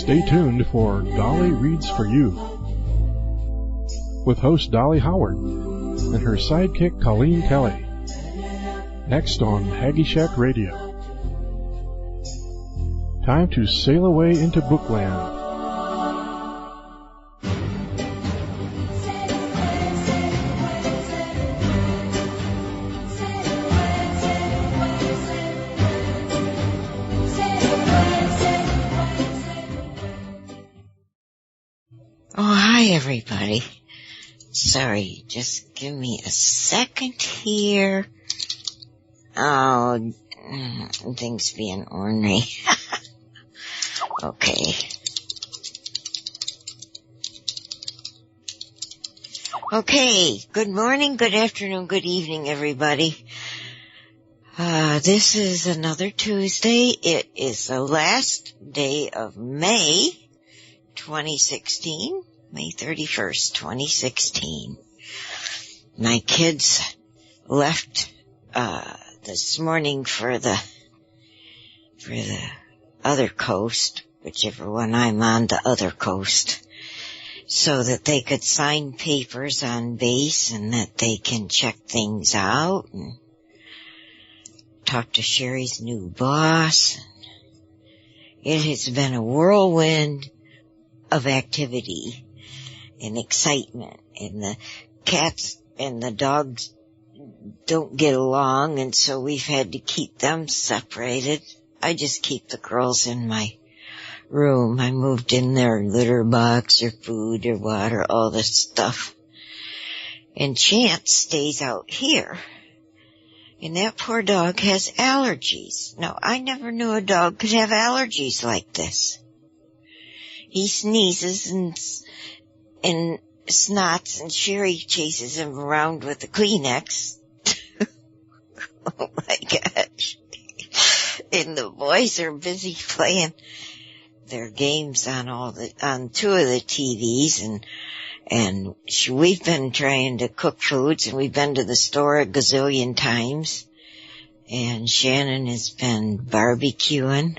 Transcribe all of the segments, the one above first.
Stay tuned for Dolly Reads for You with host Dolly Howard and her sidekick Colleen Kelly. Next on Haggy Shack Radio. Time to sail away into Bookland. Everybody. Sorry, just give me a second here. Oh, things being ornery. Okay. Okay, good morning, good afternoon, good evening, everybody. This is another Tuesday. It is the last day of May 2016. May 31st, 2016. My kids left this morning for the other coast, whichever one I'm on, the other coast, so that they could sign papers on base and that they can check things out and talk to Sherry's new boss. It has been a whirlwind of activity and excitement, and the cats and the dogs don't get along, and so we've had to keep them separated. I just keep the girls in my room. I moved in their litter box or food or water, all this stuff. And Chance stays out here. And that poor dog has allergies. Now, I never knew a dog could have allergies like this. He sneezes and snots, and Sherry chases him around with a Kleenex. Oh my gosh. And the boys are busy playing their games on two of the TVs, and we've been trying to cook foods, and we've been to the store a gazillion times, and Shannon has been barbecuing.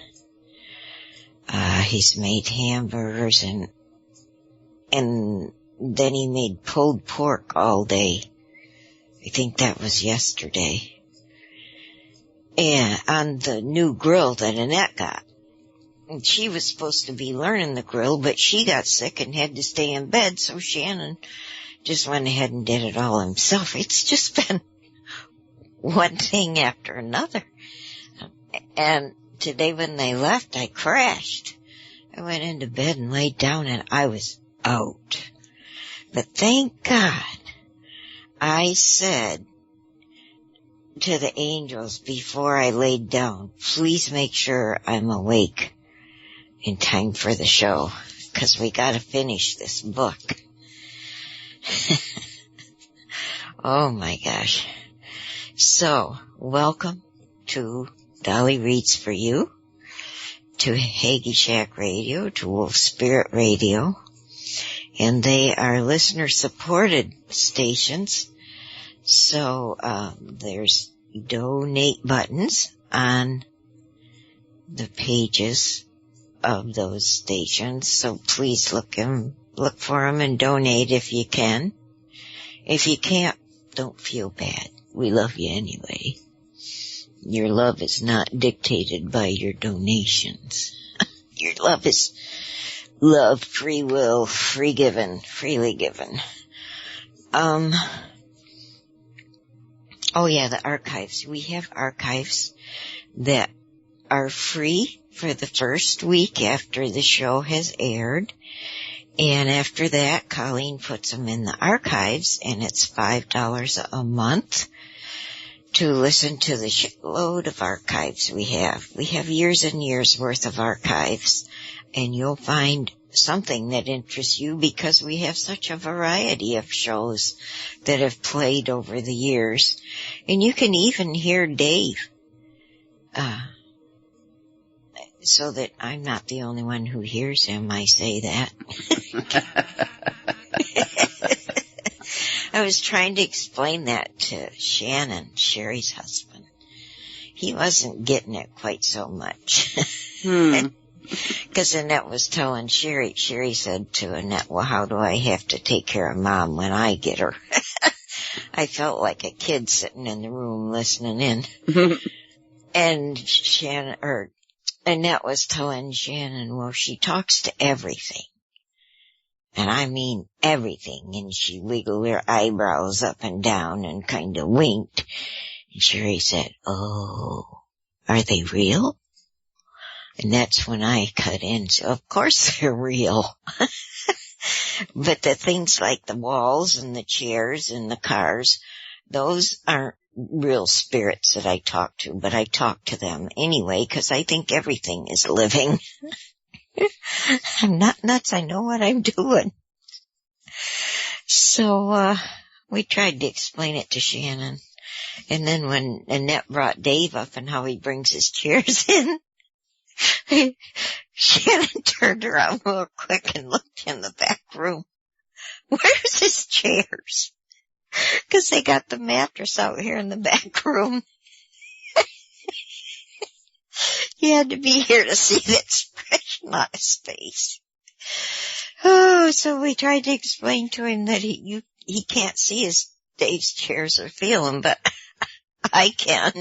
He's made hamburgers and then he made pulled pork all day. I think that was yesterday. And on the new grill that Annette got. And she was supposed to be learning the grill, but she got sick and had to stay in bed, so Shannon just went ahead and did it all himself. It's just been one thing after another. And today when they left, I crashed. I went into bed and laid down and I was out. But thank God I said to the angels before I laid down, please make sure I'm awake in time for the show, because we got to finish this book. Oh my gosh. So, welcome to Dolly Reads for You, to Haggy Shack Radio, to Wolf Spirit Radio, and they are listener-supported stations. So there's donate buttons on the pages of those stations. So please look for them and donate if you can. If you can't, don't feel bad. We love you anyway. Your love is not dictated by your donations. Your love is love, free will, free given, freely given. Oh yeah, the archives. We have archives that are free for the first week after the show has aired. And after that, Colleen puts them in the archives, and it's $5 a month to listen to the shitload of archives we have. We have years and years worth of archives, and you'll find something that interests you because we have such a variety of shows that have played over the years. And you can even hear Dave, so that I'm not the only one who hears him, I say that. I was trying to explain that to Shannon, Sherry's husband. He wasn't getting it quite so much. Because Annette was telling Sherry said to Annette, well, how do I have to take care of Mom when I get her? I felt like a kid sitting in the room listening in. And Annette was telling Shannon, well, she talks to everything. And I mean everything. And she wiggled her eyebrows up and down and kind of winked. And Sherry said, oh, are they real? And that's when I cut in. So of course they're real. But the things like the walls and the chairs and the cars, those aren't real spirits that I talk to, but I talk to them anyway because I think everything is living. I'm not nuts. I know what I'm doing. So, we tried to explain it to Shannon. And then when Annette brought Dave up and how he brings his chairs in, Shannon turned around real quick and looked in the back room. Where's his chairs? Because they got the mattress out here in the back room. You had to be here to see the expression on his face. Oh, so we tried to explain to him that he can't see his Dave's chairs or feel them, but I can.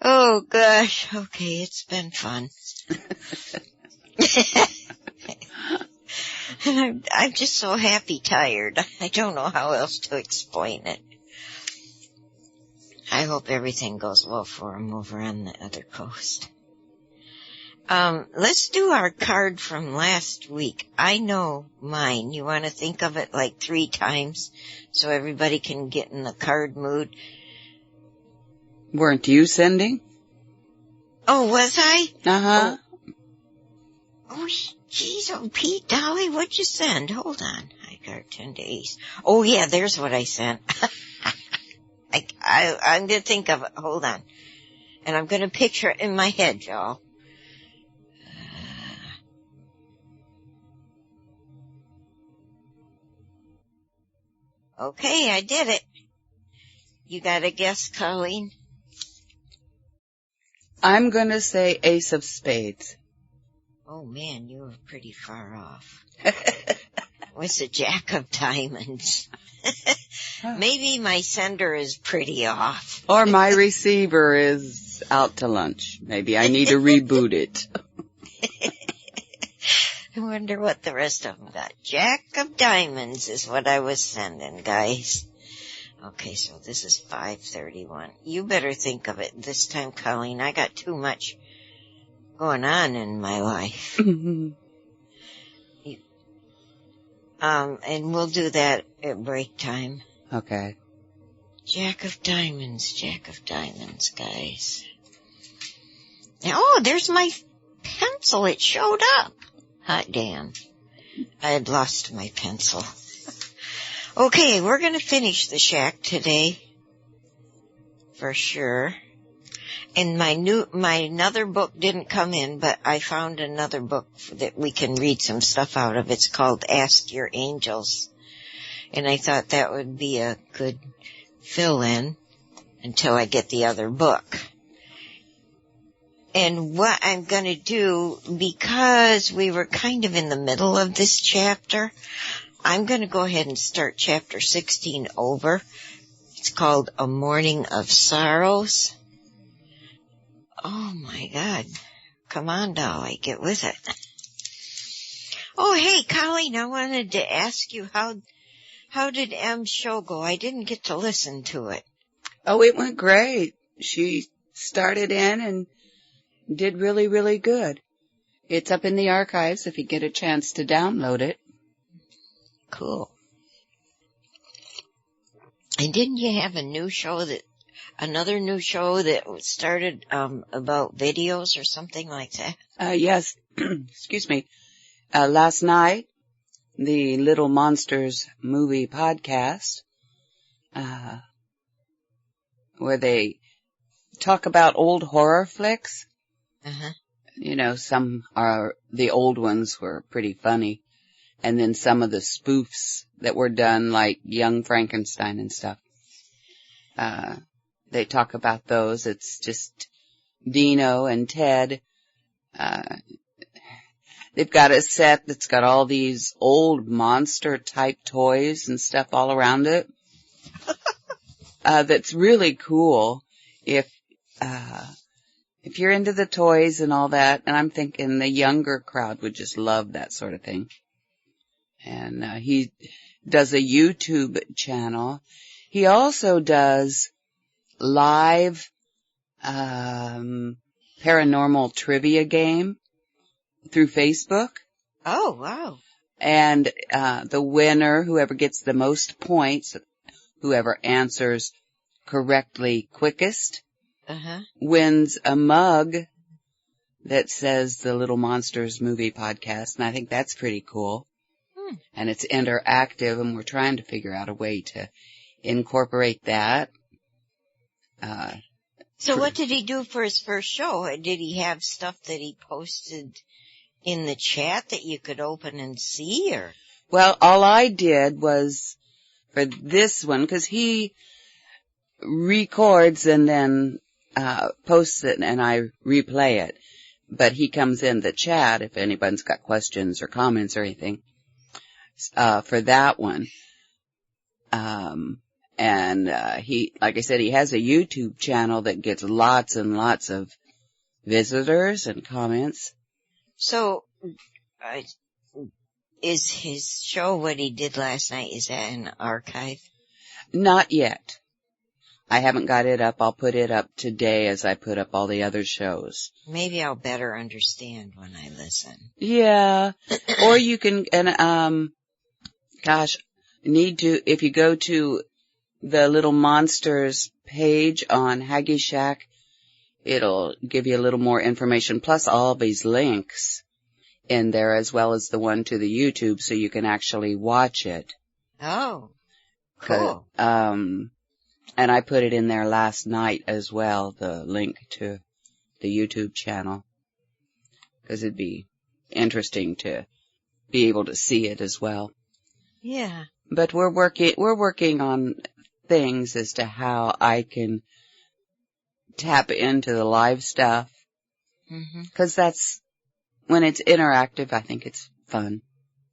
Oh gosh, okay, it's been fun. And I'm just so happy tired. I don't know how else to explain it. I hope everything goes well for him over on the other coast. Let's do our card from last week. I know mine. You want to think of it like 3 times so everybody can get in the card mood? Weren't you sending? Oh, was I? Uh-huh. Oh, geez, oh, Pete, Dolly, what'd you send? Hold on. I got 10 days. Oh, yeah, there's what I sent. I'm going to think of it. Hold on. And I'm going to picture it in my head, y'all. Okay, I did it. You got a guess, Colleen? I'm going to say Ace of Spades. Oh, man, you were pretty far off. What's a Jack of Diamonds? Maybe my sender is pretty off. Or my receiver is out to lunch. Maybe I need to reboot it. I wonder what the rest of them got. Jack of Diamonds is what I was sending, guys. Okay, so this is 5:31. You better think of it this time, Colleen. I got too much going on in my life. And we'll do that at break time. Okay. Jack of Diamonds, guys. Oh, there's my pencil. It showed up. Hot damn. I had lost my pencil. Okay, we're going to finish the shack today. For sure. And my another book didn't come in, but I found another book that we can read some stuff out of. It's called Ask Your Angels. And I thought that would be a good fill-in until I get the other book. And what I'm going to do, because we were kind of in the middle of this chapter, I'm going to go ahead and start chapter 16 over. It's called A Morning of Sorrows. Oh my God. Come on, Dolly, get with it. Oh, hey, Colleen, I wanted to ask you, how did M's show go? I didn't get to listen to it. Oh, it went great. She started in and did really, really good. It's up in the archives if you get a chance to download it. Cool. And didn't you have another new show that started about videos or something like that? Yes. Excuse me. Last night, the Little Monsters movie podcast, where they talk about old horror flicks. Uh-huh. You know, the old ones were pretty funny. And then some of the spoofs that were done, like Young Frankenstein and stuff. They talk about those. It's just Dino and Ted They've got a set that's got all these old monster-type toys and stuff all around it. That's really cool if you're into the toys and all that. And I'm thinking the younger crowd would just love that sort of thing. And he does a YouTube channel. He also does live paranormal trivia game through Facebook. Oh, wow. And the winner, whoever gets the most points, whoever answers correctly quickest, wins a mug that says the Little Monsters Movie Podcast. And I think that's pretty cool. And it's interactive, and we're trying to figure out a way to incorporate that. So what did he do for his first show? Did he have stuff that he posted in the chat that you could open and see, or? Well, all I did was for this one, because he records and then posts it, and I replay it. But he comes in the chat if anyone's got questions or comments or anything for that one. And he, like I said, he has a YouTube channel that gets lots and lots of visitors and comments. So, is his show, what he did last night, is that an archive? Not yet. I haven't got it up. I'll put it up today as I put up all the other shows. Maybe I'll better understand when I listen. Yeah. Or you can, and, if you go to the Little Monsters page on Haggy Shack, it'll give you a little more information, plus all these links in there, as well as the one to the YouTube, so you can actually watch it. Oh, cool. And I put it in there last night as well, the link to the YouTube channel, because it'd be interesting to be able to see it as well. Yeah. But we're working on things as to how I can tap into the live stuff. Because that's, when it's interactive, I think it's fun.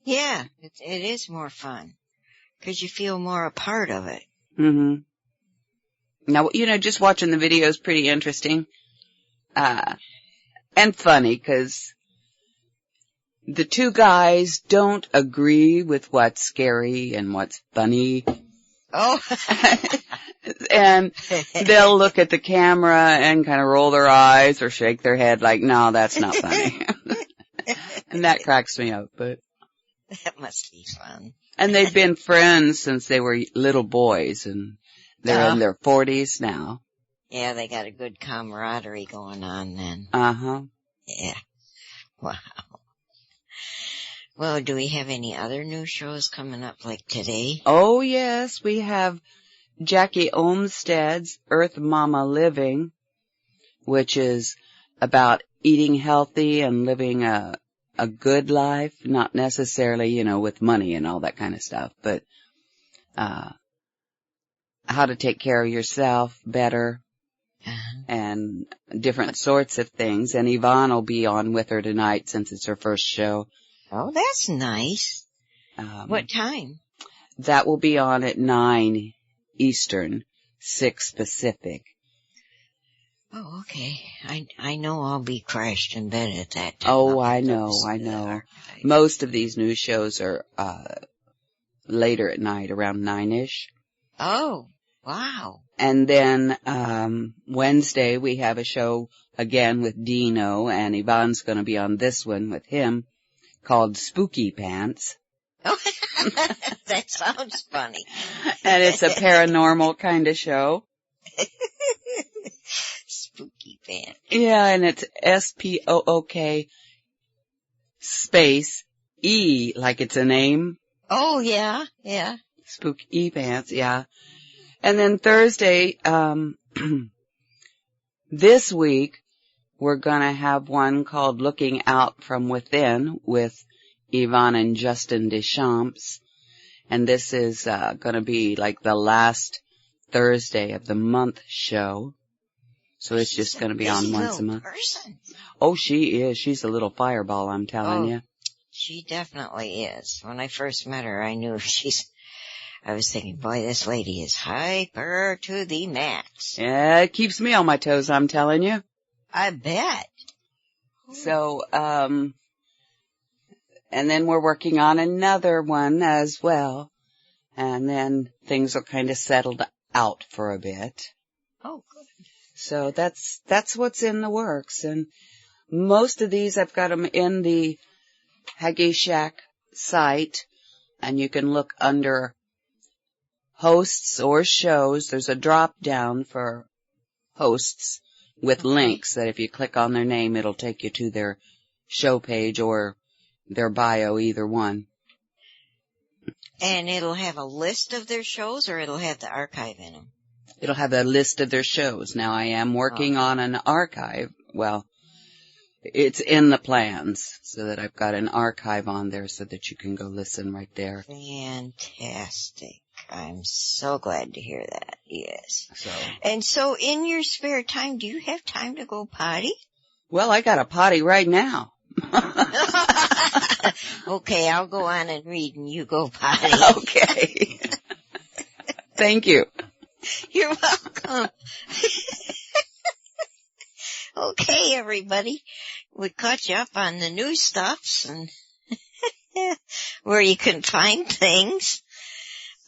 Yeah, it is more fun. Because you feel more a part of it. Now, just watching the video is pretty interesting. And funny, because the two guys don't agree with what's scary and what's funny. Oh. And they'll look at the camera and kind of roll their eyes or shake their head like, no, that's not funny. And that cracks me up, but. That must be fun. And they've been friends since they were little boys, and they're in their 40s now. Yeah, they got a good camaraderie going on then. Yeah. Wow. Well, do we have any other new shows coming up like today? Oh, yes. We have Jackie Olmstead's Earth Mama Living, which is about eating healthy and living a good life, not necessarily, with money and all that kind of stuff, but how to take care of yourself better and different sorts of things. And Yvonne will be on with her tonight since it's her first show. Oh, that's nice. What time? That will be on at 9 Eastern, 6 Pacific. Oh, okay. I know I'll be crashed in bed at that time. Oh, I know. Most of these news shows are later at night, around 9-ish. Oh, wow. And then Wednesday we have a show again with Dino, and Yvonne's going to be on this one with him, called Spooky Pants. Oh, that sounds funny. And it's a paranormal kind of show. Spooky Pants. Yeah, and it's SPOOK space E, like it's a name. Oh, yeah. Spooky Pants, yeah. And then Thursday, this week, we're gonna have one called Looking Out from Within with Yvonne and Justin Deschamps. And this is gonna be like the last Thursday of the month show. So it's just going to be on once a month. Person. Oh, she is. She's a little fireball, I'm telling you. She definitely is. When I first met her, I knew I was thinking, boy, this lady is hyper to the max. Yeah, it keeps me on my toes, I'm telling you. I bet. So, and then we're working on another one as well. And then things will kind of settle out for a bit. Oh, good. So that's what's in the works. And most of these, I've got them in the Haggy Shack site, and you can look under hosts or shows. There's a drop down for hosts with links that if you click on their name, it'll take you to their show page or their bio, either one. And it'll have a list of their shows, or it'll have the archive in them? It'll have a list of their shows. Now, I am working on an archive. Well, it's in the plans so that I've got an archive on there so that you can go listen right there. Fantastic. I'm so glad to hear that. Yes. So. And so in your spare time, do you have time to go potty? Well, I got a potty right now. Okay, I'll go on and read and you go potty. Okay. Thank you. You're welcome. Okay, everybody. We caught you up on the new stuffs and where you can find things.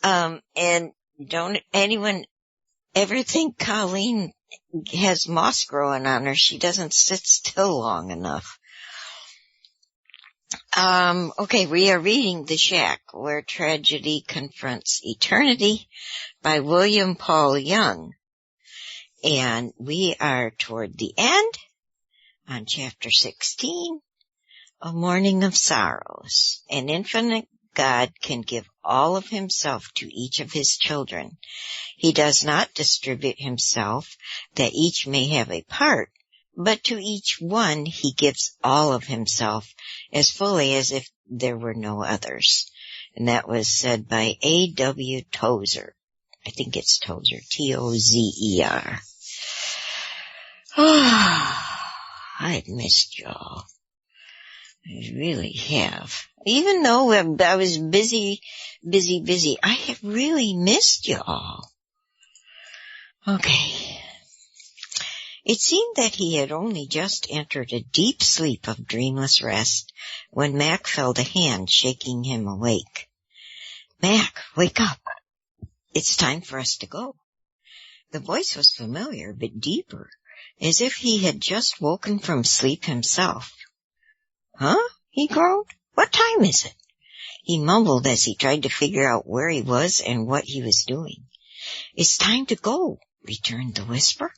And don't anyone ever think Colleen has moss growing on her. She doesn't sit still long enough. Okay, we are reading The Shack, Where Tragedy Confronts Eternity by William Paul Young. And we are toward the end on chapter 16, A Morning of Sorrows. An infinite God can give all of himself to each of his children. He does not distribute himself that each may have a part, but to each one he gives all of himself as fully as if there were no others. And that was said by A.W. Tozer. I think it's Tozer, T-O-Z-E-R. I've missed y'all. I really have. Even though I was busy, I have really missed y'all. Okay. It seemed that he had only just entered a deep sleep of dreamless rest when Mac felt a hand shaking him awake. Mac, wake up. It's time for us to go. The voice was familiar, but deeper, as if he had just woken from sleep himself. Huh? He groaned. What time is it? He mumbled as he tried to figure out where he was and what he was doing. It's time to go, returned the whisper.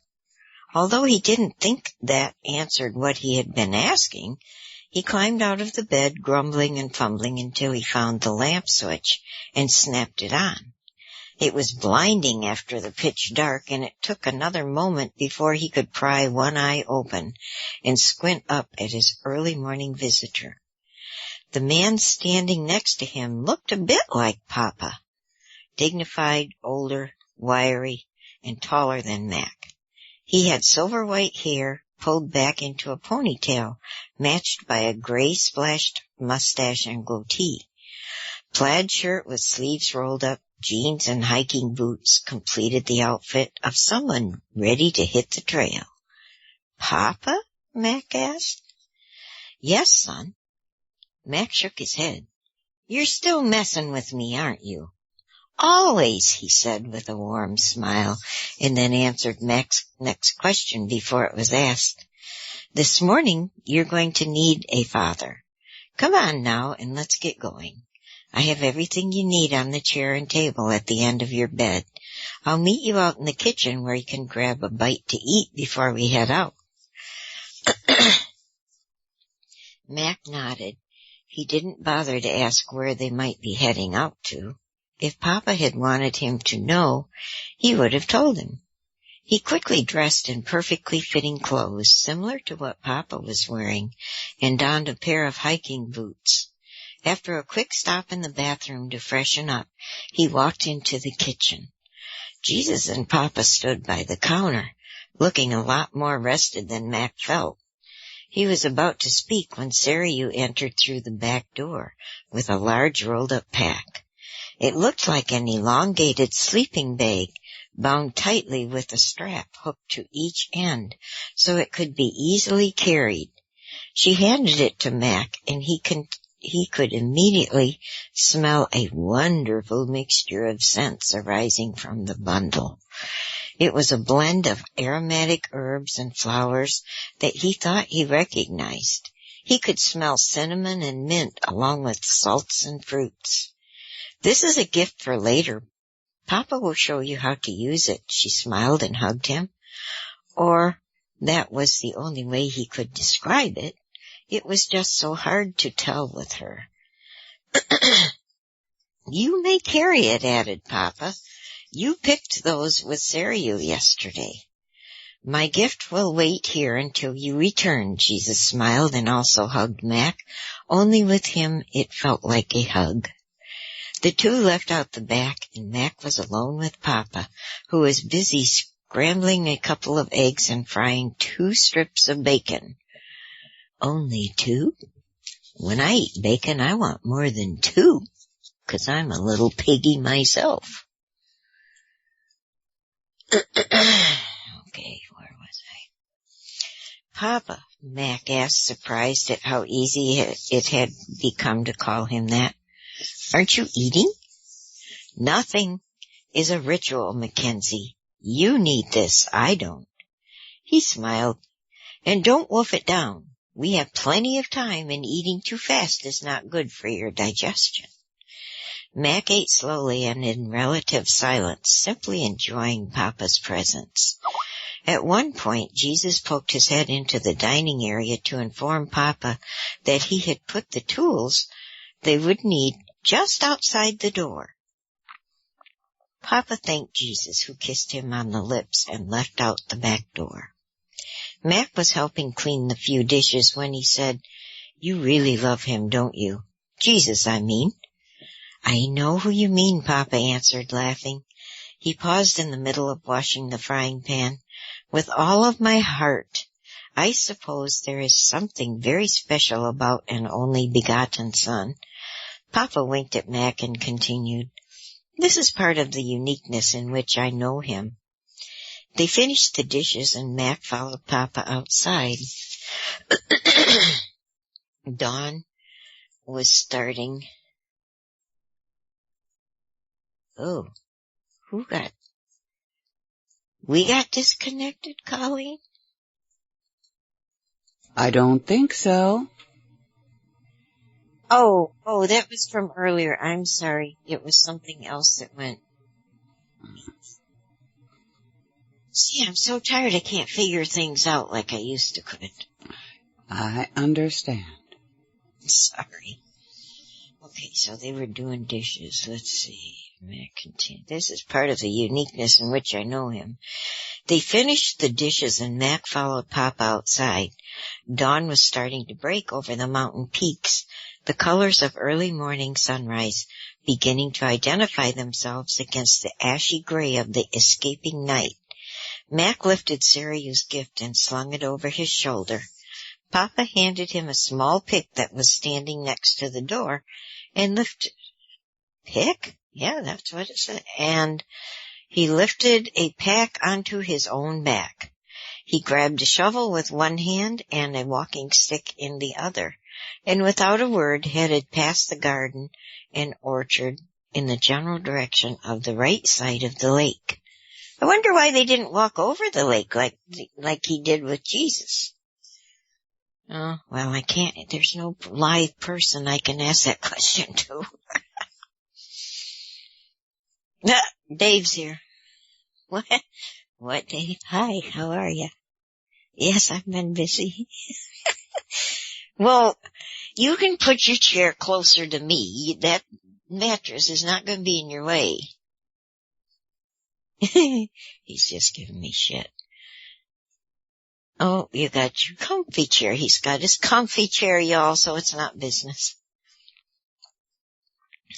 Although he didn't think that answered what he had been asking, he climbed out of the bed, grumbling and fumbling until he found the lamp switch and snapped it on. It was blinding after the pitch dark, and it took another moment before he could pry one eye open and squint up at his early morning visitor. The man standing next to him looked a bit like Papa, dignified, older, wiry, and taller than Mac. He had silver white hair pulled back into a ponytail, matched by a gray splashed mustache and goatee. Plaid shirt with sleeves rolled up, jeans and hiking boots completed the outfit of someone ready to hit the trail. Papa? Mac asked. Yes, son. Mac shook his head. You're still messing with me, aren't you? Always, he said with a warm smile, and then answered Mac's next question before it was asked. This morning, you're going to need a father. Come on now, and let's get going. I have everything you need on the chair and table at the end of your bed. I'll meet you out in the kitchen where you can grab a bite to eat before we head out. Mac nodded. He didn't bother to ask where they might be heading out to. If Papa had wanted him to know, he would have told him. He quickly dressed in perfectly fitting clothes, similar to what Papa was wearing, and donned a pair of hiking boots. After a quick stop in the bathroom to freshen up, he walked into the kitchen. Jesus and Papa stood by the counter, looking a lot more rested than Mac felt. He was about to speak when Sarayu entered through the back door with a large rolled-up pack. It looked like an elongated sleeping bag, bound tightly with a strap hooked to each end so it could be easily carried. She handed it to Mac, and he could immediately smell a wonderful mixture of scents arising from the bundle. It was a blend of aromatic herbs and flowers that he thought he recognized. He could smell cinnamon and mint along with salts and fruits. "This is a gift for later. Papa will show you how to use it," she smiled and hugged him. Or that was the only way he could describe it. It was just so hard to tell with her. "You may carry it," added Papa. "You picked those with Sarayu yesterday." "My gift will wait here until you return," Jesus smiled and also hugged Mac. Only with him it felt like a hug. The two left out the back, and Mac was alone with Papa, who was busy scrambling a couple of eggs and frying 2 strips of bacon. "Only 2? When I eat bacon, I want more than 2, 'cause I'm a little piggy myself." Okay, where was I? "Papa," Mac asked, surprised at how easy it had become to call him that, "aren't you eating?" "Nothing is a ritual, Mackenzie. You need this, I don't." He smiled. "And don't wolf it down. We have plenty of time, and eating too fast is not good for your digestion." Mac ate slowly and in relative silence, simply enjoying Papa's presence. At one point, Jesus poked his head into the dining area to inform Papa that he had put the tools they would need just outside the door. Papa thanked Jesus, who kissed him on the lips, and left out the back door. Mac was helping clean the few dishes when he said, "You really love him, don't you? Jesus, I mean." "I know who you mean," Papa answered, laughing. He paused in the middle of washing the frying pan. "With all of my heart. I suppose there is something very special about an only begotten son." Papa winked at Mac and continued, "This is part of the uniqueness in which I know him." They finished the dishes, and Mac followed Papa outside. Dawn was starting. Oh, we got disconnected, Colleen? I don't think so. Oh, that was from earlier. I'm sorry. It was something else that went. See, I'm so tired I can't figure things out like I used to could. I understand. Sorry. Okay, so they were doing dishes. Let's see. This is part of the uniqueness in which I know him. They finished the dishes, and Mac followed Papa outside. Dawn was starting to break over the mountain peaks, the colors of early morning sunrise beginning to identify themselves against the ashy gray of the escaping night. Mac lifted Sarayu's gift and slung it over his shoulder. Papa handed him a small pick that was standing next to the door and lifted... Pick? Yeah, that's what it said. And he lifted a pack onto his own back. He grabbed a shovel with one hand and a walking stick in the other, and without a word headed past the garden and orchard in the general direction of the right side of the lake. I wonder why they didn't walk over the lake like he did with Jesus. Oh, well, I can't. There's no live person I can ask that question to. Dave's here. What? What, Dave? Hi, how are you? Yes, I've been busy. Well, you can put your chair closer to me. That mattress is not going to be in your way. He's just giving me shit. Oh, you got your comfy chair. He's got his comfy chair, y'all, so it's not business.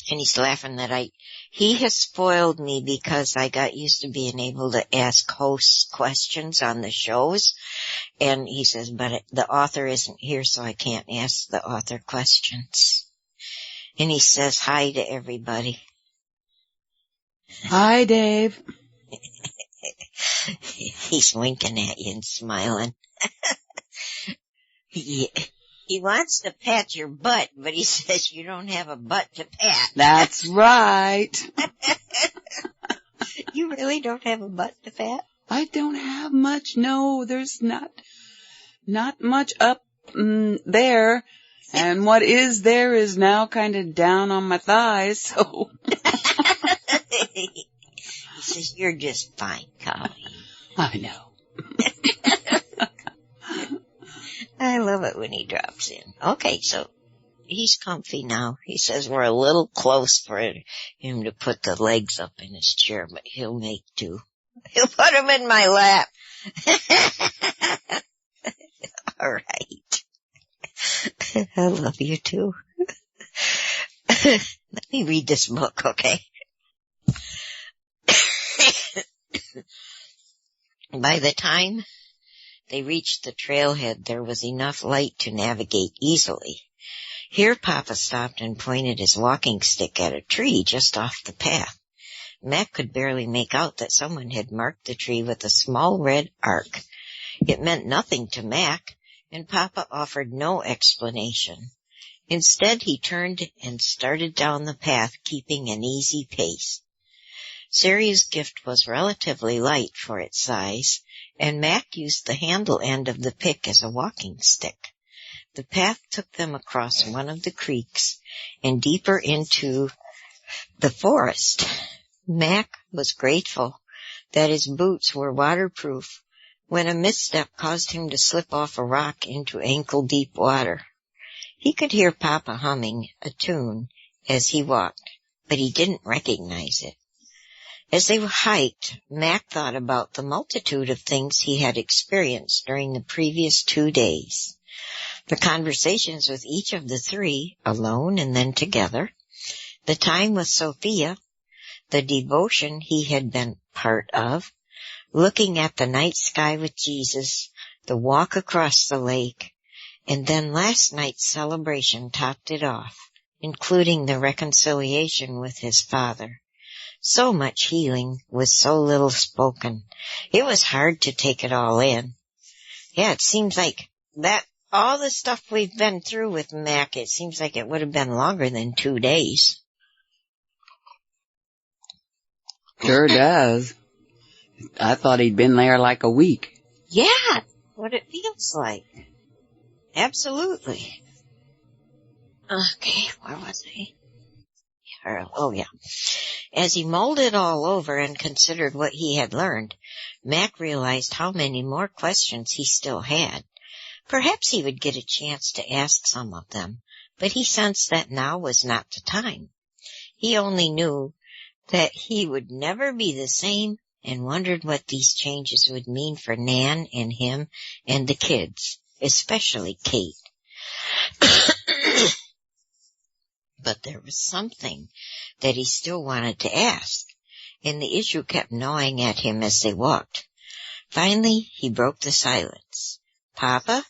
And he's laughing that he has spoiled me because I got used to being able to ask hosts questions on the shows. And he says, but the author isn't here, so I can't ask the author questions. And he says hi to everybody. Hi, Dave. He's winking at you and smiling. He wants to pat your butt, but he says you don't have a butt to pat. That's right. You really don't have a butt to pat? I don't have much. No, there's not much up there. And what is there is now kind of down on my thighs, so. He says, you're just fine, Colleen. I know. I love it when he drops in. Okay, so he's comfy now. He says we're a little close for him to put the legs up in his chair, but he'll make do. He'll put him in my lap. All right. I love you too. Let me read this book, okay? By the time they reached the trailhead, there was enough light to navigate easily. Here Papa stopped and pointed his walking stick at a tree just off the path. Mac could barely make out that someone had marked the tree with a small red arc. It meant nothing to Mac, and Papa offered no explanation. Instead, he turned and started down the path, keeping an easy pace. Saria's gift was relatively light for its size, and Mac used the handle end of the pick as a walking stick. The path took them across one of the creeks and deeper into the forest. Mac was grateful that his boots were waterproof when a misstep caused him to slip off a rock into ankle-deep water. He could hear Papa humming a tune as he walked, but he didn't recognize it. As they hiked, Mac thought about the multitude of things he had experienced during the previous 2 days. The conversations with each of the three, alone and then together, the time with Sophia, the devotion he had been part of, looking at the night sky with Jesus, the walk across the lake, and then last night's celebration topped it off, including the reconciliation with his father. So much healing with so little spoken. It was hard to take it all in. Yeah, it seems like that all the stuff we've been through with Mac, it seems like it would have been longer than 2 days. Sure does. I thought he'd been there like a week. Yeah, what it feels like. Absolutely. Okay, where was I? Oh, yeah. As he mulled it all over and considered what he had learned, Mac realized how many more questions he still had. Perhaps he would get a chance to ask some of them, but he sensed that now was not the time. He only knew that he would never be the same and wondered what these changes would mean for Nan and him and the kids, especially Kate. But there was something that he still wanted to ask, and the issue kept gnawing at him as they walked. Finally, he broke the silence. Papa?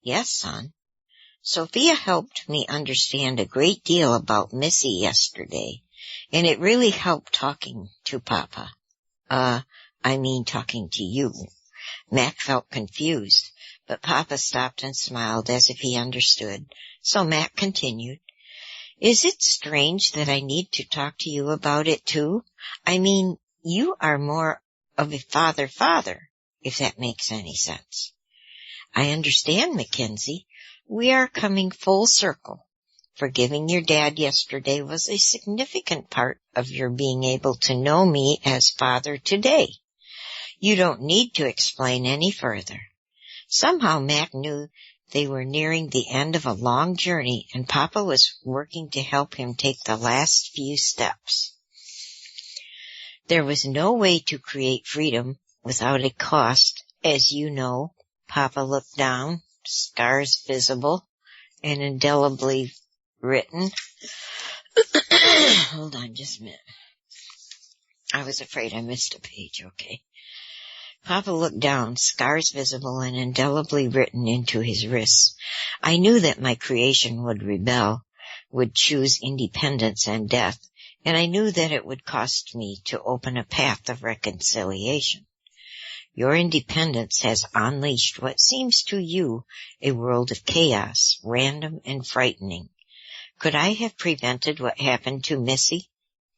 Yes, son. Sophia helped me understand a great deal about Missy yesterday, and it really helped talking to Papa. Talking to you. Mac felt confused, but Papa stopped and smiled as if he understood. So Mac continued. Is it strange that I need to talk to you about it too? You are more of a father, if that makes any sense. I understand, Mackenzie. We are coming full circle. Forgiving your dad yesterday was a significant part of your being able to know me as father today. You don't need to explain any further. Somehow Mac knew they were nearing the end of a long journey, and Papa was working to help him take the last few steps. There was no way to create freedom without a cost, as you know. Papa looked down, scars visible and indelibly written. Hold on just a minute. I was afraid I missed a page, okay. Papa looked down, scars visible and indelibly written into his wrists. I knew that my creation would rebel, would choose independence and death, and I knew that it would cost me to open a path of reconciliation. Your independence has unleashed what seems to you a world of chaos, random and frightening. Could I have prevented what happened to Missy?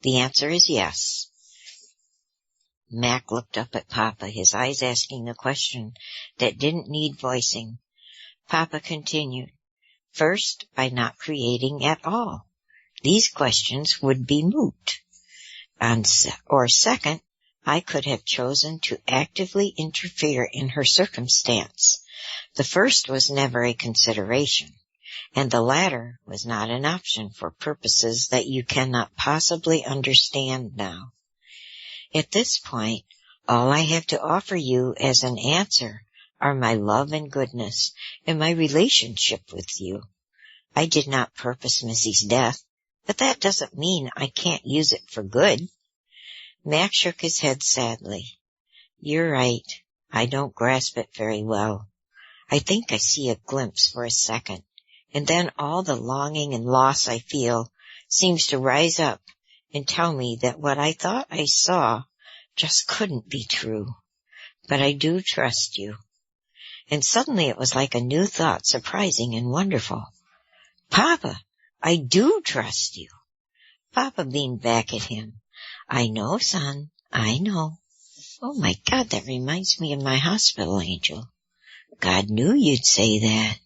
The answer is yes. Mac looked up at Papa, his eyes asking a question that didn't need voicing. Papa continued, first, by not creating at all. These questions would be moot. Or second, I could have chosen to actively interfere in her circumstance. The first was never a consideration, and the latter was not an option for purposes that you cannot possibly understand now. At this point, all I have to offer you as an answer are my love and goodness and my relationship with you. I did not purpose Missy's death, but that doesn't mean I can't use it for good. Mac shook his head sadly. You're right. I don't grasp it very well. I think I see a glimpse for a second, and then all the longing and loss I feel seems to rise up and tell me that what I thought I saw just couldn't be true. But I do trust you. And suddenly it was like a new thought, surprising and wonderful. Papa, I do trust you. Papa beamed back at him. I know, son, I know. Oh, my God, that reminds me of my hospital angel. God knew you'd say that.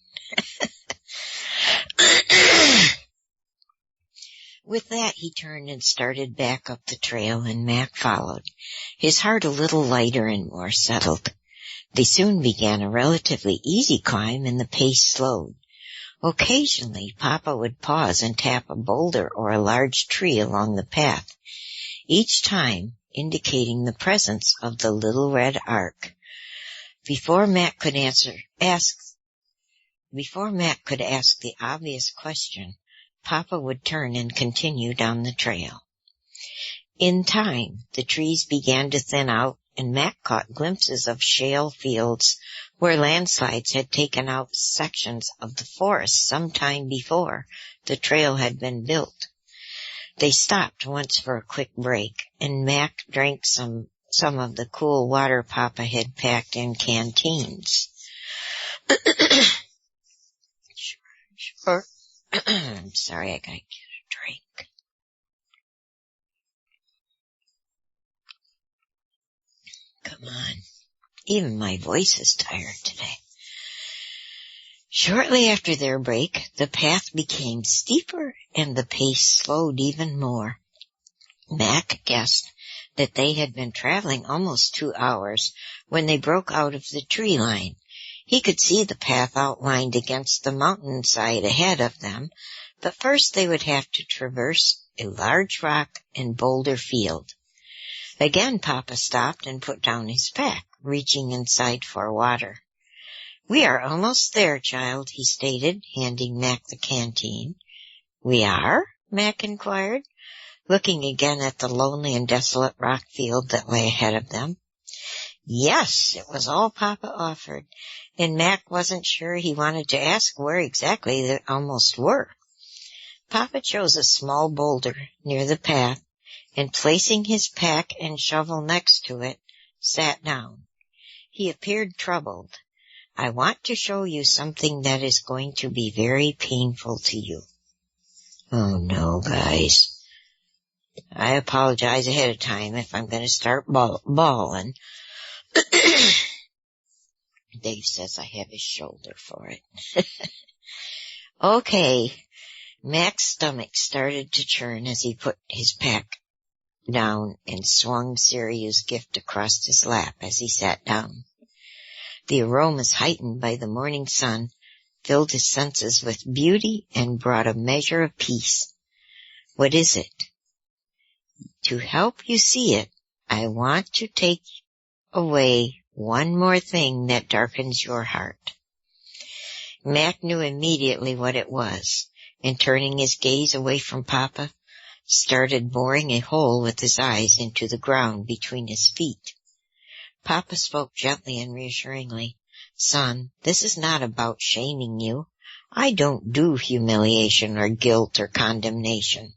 With that, he turned and started back up the trail, and Mac followed, his heart a little lighter and more settled. They soon began a relatively easy climb, and the pace slowed. Occasionally, Papa would pause and tap a boulder or a large tree along the path, each time indicating the presence of the little red ark. Before Mac could ask the obvious question, Papa would turn and continue down the trail. In time, the trees began to thin out, and Mac caught glimpses of shale fields where landslides had taken out sections of the forest some time before the trail had been built. They stopped once for a quick break, and Mac drank some of the cool water Papa had packed in canteens. Sure. I'm sorry, I gotta get a drink. Come on. Even my voice is tired today. Shortly after their break, the path became steeper and the pace slowed even more. Mac guessed that they had been traveling almost 2 hours when they broke out of the tree line. He could see the path outlined against the mountainside ahead of them, but first they would have to traverse a large rock and boulder field. Again Papa stopped and put down his pack, reaching inside for water. We are almost there, child, he stated, handing Mac the canteen. We are? Mac inquired, looking again at the lonely and desolate rock field that lay ahead of them. Yes, it was all Papa offered, and Mac wasn't sure he wanted to ask where exactly they almost were. Papa chose a small boulder near the path, and placing his pack and shovel next to it, sat down. He appeared troubled. I want to show you something that is going to be very painful to you. Oh no, guys. I apologize ahead of time if I'm going to start bawling. Dave says I have his shoulder for it. Okay. Mac's stomach started to churn as he put his pack down and swung Cyria's gift across his lap as he sat down. The aromas heightened by the morning sun filled his senses with beauty and brought a measure of peace. What is it? To help you see it, I want to take away one more thing that darkens your heart. Mac knew immediately what it was, and turning his gaze away from Papa, started boring a hole with his eyes into the ground between his feet. Papa spoke gently and reassuringly. Son, this is not about shaming you. I don't do humiliation or guilt or condemnation.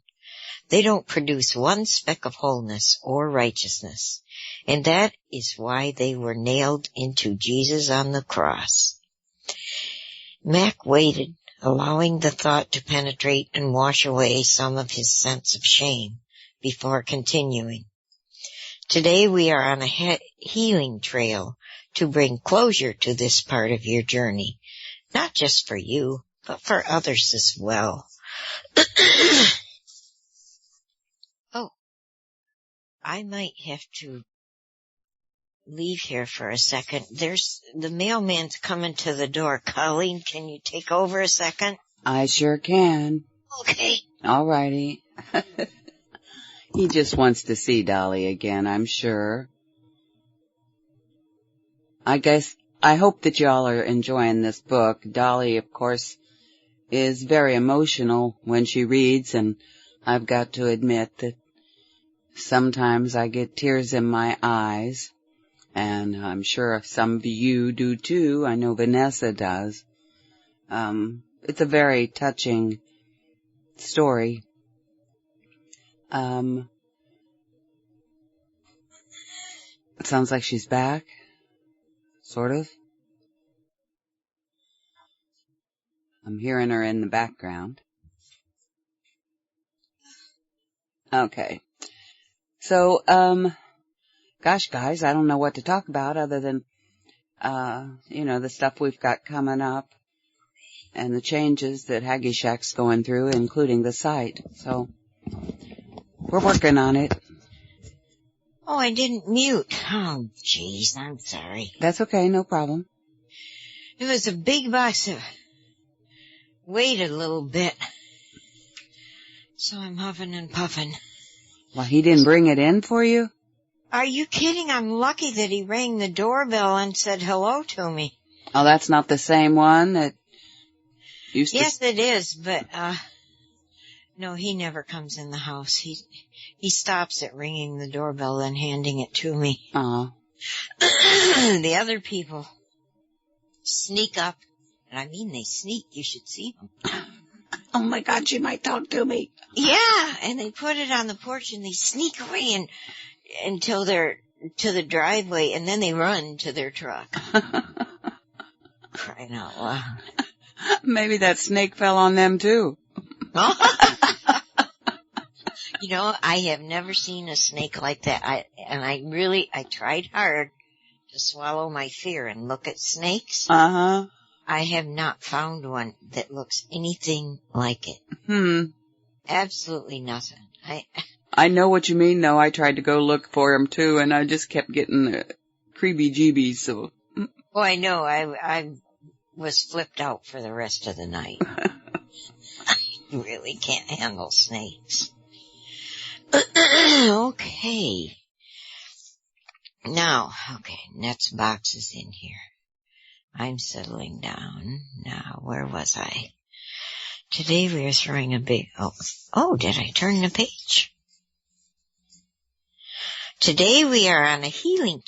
They don't produce one speck of wholeness or righteousness, and that is why they were nailed into Jesus on the cross. Mac waited, allowing the thought to penetrate and wash away some of his sense of shame before continuing. Today we are on a healing trail to bring closure to this part of your journey, not just for you, but for others as well. Oh, I might have to leave here for a second. There's the mailman's coming to the door. Colleen, can you take over a second? I sure can. Okay. All righty. He just wants to see Dolly again, I'm sure. I hope that y'all are enjoying this book. Dolly, of course, is very emotional when she reads, and I've got to admit that sometimes I get tears in my eyes, and I'm sure some of you do too. I know Vanessa does. It's a very touching story. It sounds like she's back. Sort of. I'm hearing her in the background. Okay. So, gosh, guys, I don't know what to talk about other than, the stuff we've got coming up and the changes that Haggy Shack's going through, including the site. So, we're working on it. Oh, I didn't mute. Oh, jeez, I'm sorry. That's okay, no problem. It was a big box of... Waited a little bit. So I'm huffing and puffing. Well, he didn't bring it in for you? Are you kidding? I'm lucky that he rang the doorbell and said hello to me. Oh, that's not the same one that used to... Yes, it is, but, no, he never comes in the house. He stops at ringing the doorbell and handing it to me. Oh. The other people sneak up, and I mean they sneak. You should see them. Oh my God, she might talk to me. Yeah, and they put it on the porch and they sneak away until they're to the driveway, and then they run to their truck. Crying out loud. Maybe that snake fell on them too. You know, I have never seen a snake like that. I tried hard to swallow my fear and look at snakes. Uh-huh. I have not found one that looks anything like it. Absolutely nothing. I know what you mean, though. I tried to go look for him too, and I just kept getting the creepy-jeebies, so. Oh, I know. I was flipped out for the rest of the night. I really can't handle snakes. Okay. Now, next box is in here. I'm settling down. Now, where was I? Today we are throwing a big... Oh, did I turn the page? Today we are on a healing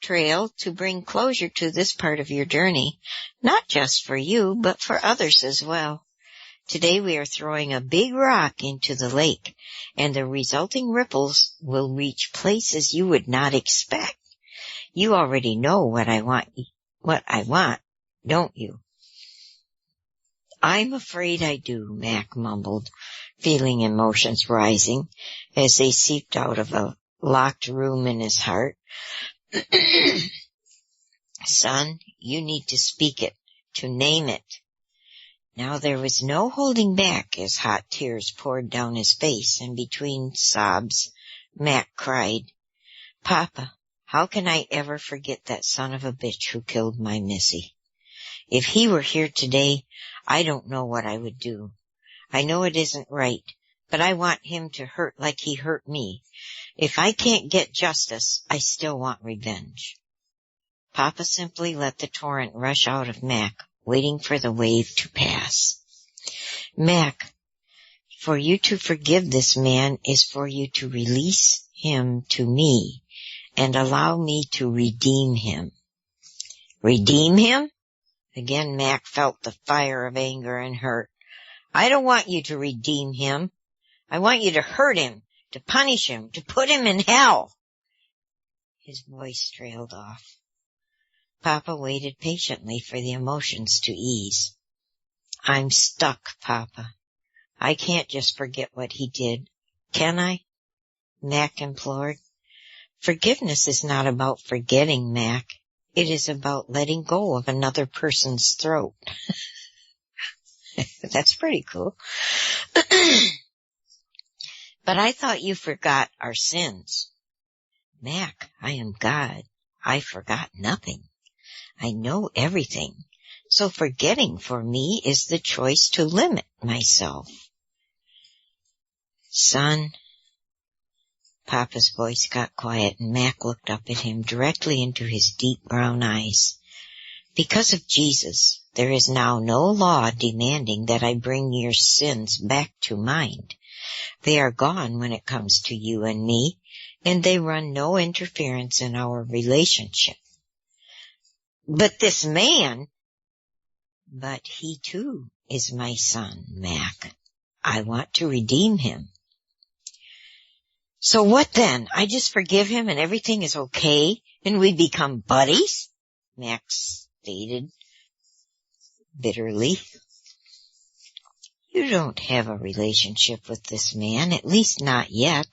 trail to bring closure to this part of your journey, not just for you, but for others as well. Today we are throwing a big rock into the lake, and the resulting ripples will reach places you would not expect. You already know what I want, don't you? I'm afraid I do, Mac mumbled, feeling emotions rising as they seeped out of a locked room in his heart. Son, you need to speak it, to name it. Now there was no holding back as hot tears poured down his face, and between sobs, Mac cried, Papa, how can I ever forget that son of a bitch who killed my Missy? If he were here today, I don't know what I would do. I know it isn't right, but I want him to hurt like he hurt me. If I can't get justice, I still want revenge. Papa simply let the torrent rush out of Mac, waiting for the wave to pass. Mac, For you to forgive this man is for you to release him to me and allow me to redeem him. Redeem him? Again, Mac felt the fire of anger and hurt. I don't want you to redeem him. I want you to hurt him, to punish him, to put him in hell. His voice trailed off. Papa waited patiently for the emotions to ease. I'm stuck, Papa. I can't just forget what he did. Can I? Mac implored. Forgiveness is not about forgetting, Mac. It is about letting go of another person's throat. That's pretty cool. But I thought you forgot our sins. Mac, I am God. I forgot nothing. I know everything. So forgetting for me is the choice to limit myself. Son, Papa's voice got quiet and Mac looked up at him directly into his deep brown eyes. Because of Jesus, there is now no law demanding that I bring your sins back to mind. They are gone when it comes to you and me, and they run no interference in our relationship. But this man, but he too is my son, Mac. I want to redeem him. So what then? I just forgive him and everything is okay and we become buddies? Max stated bitterly. You don't have a relationship with this man, at least not yet.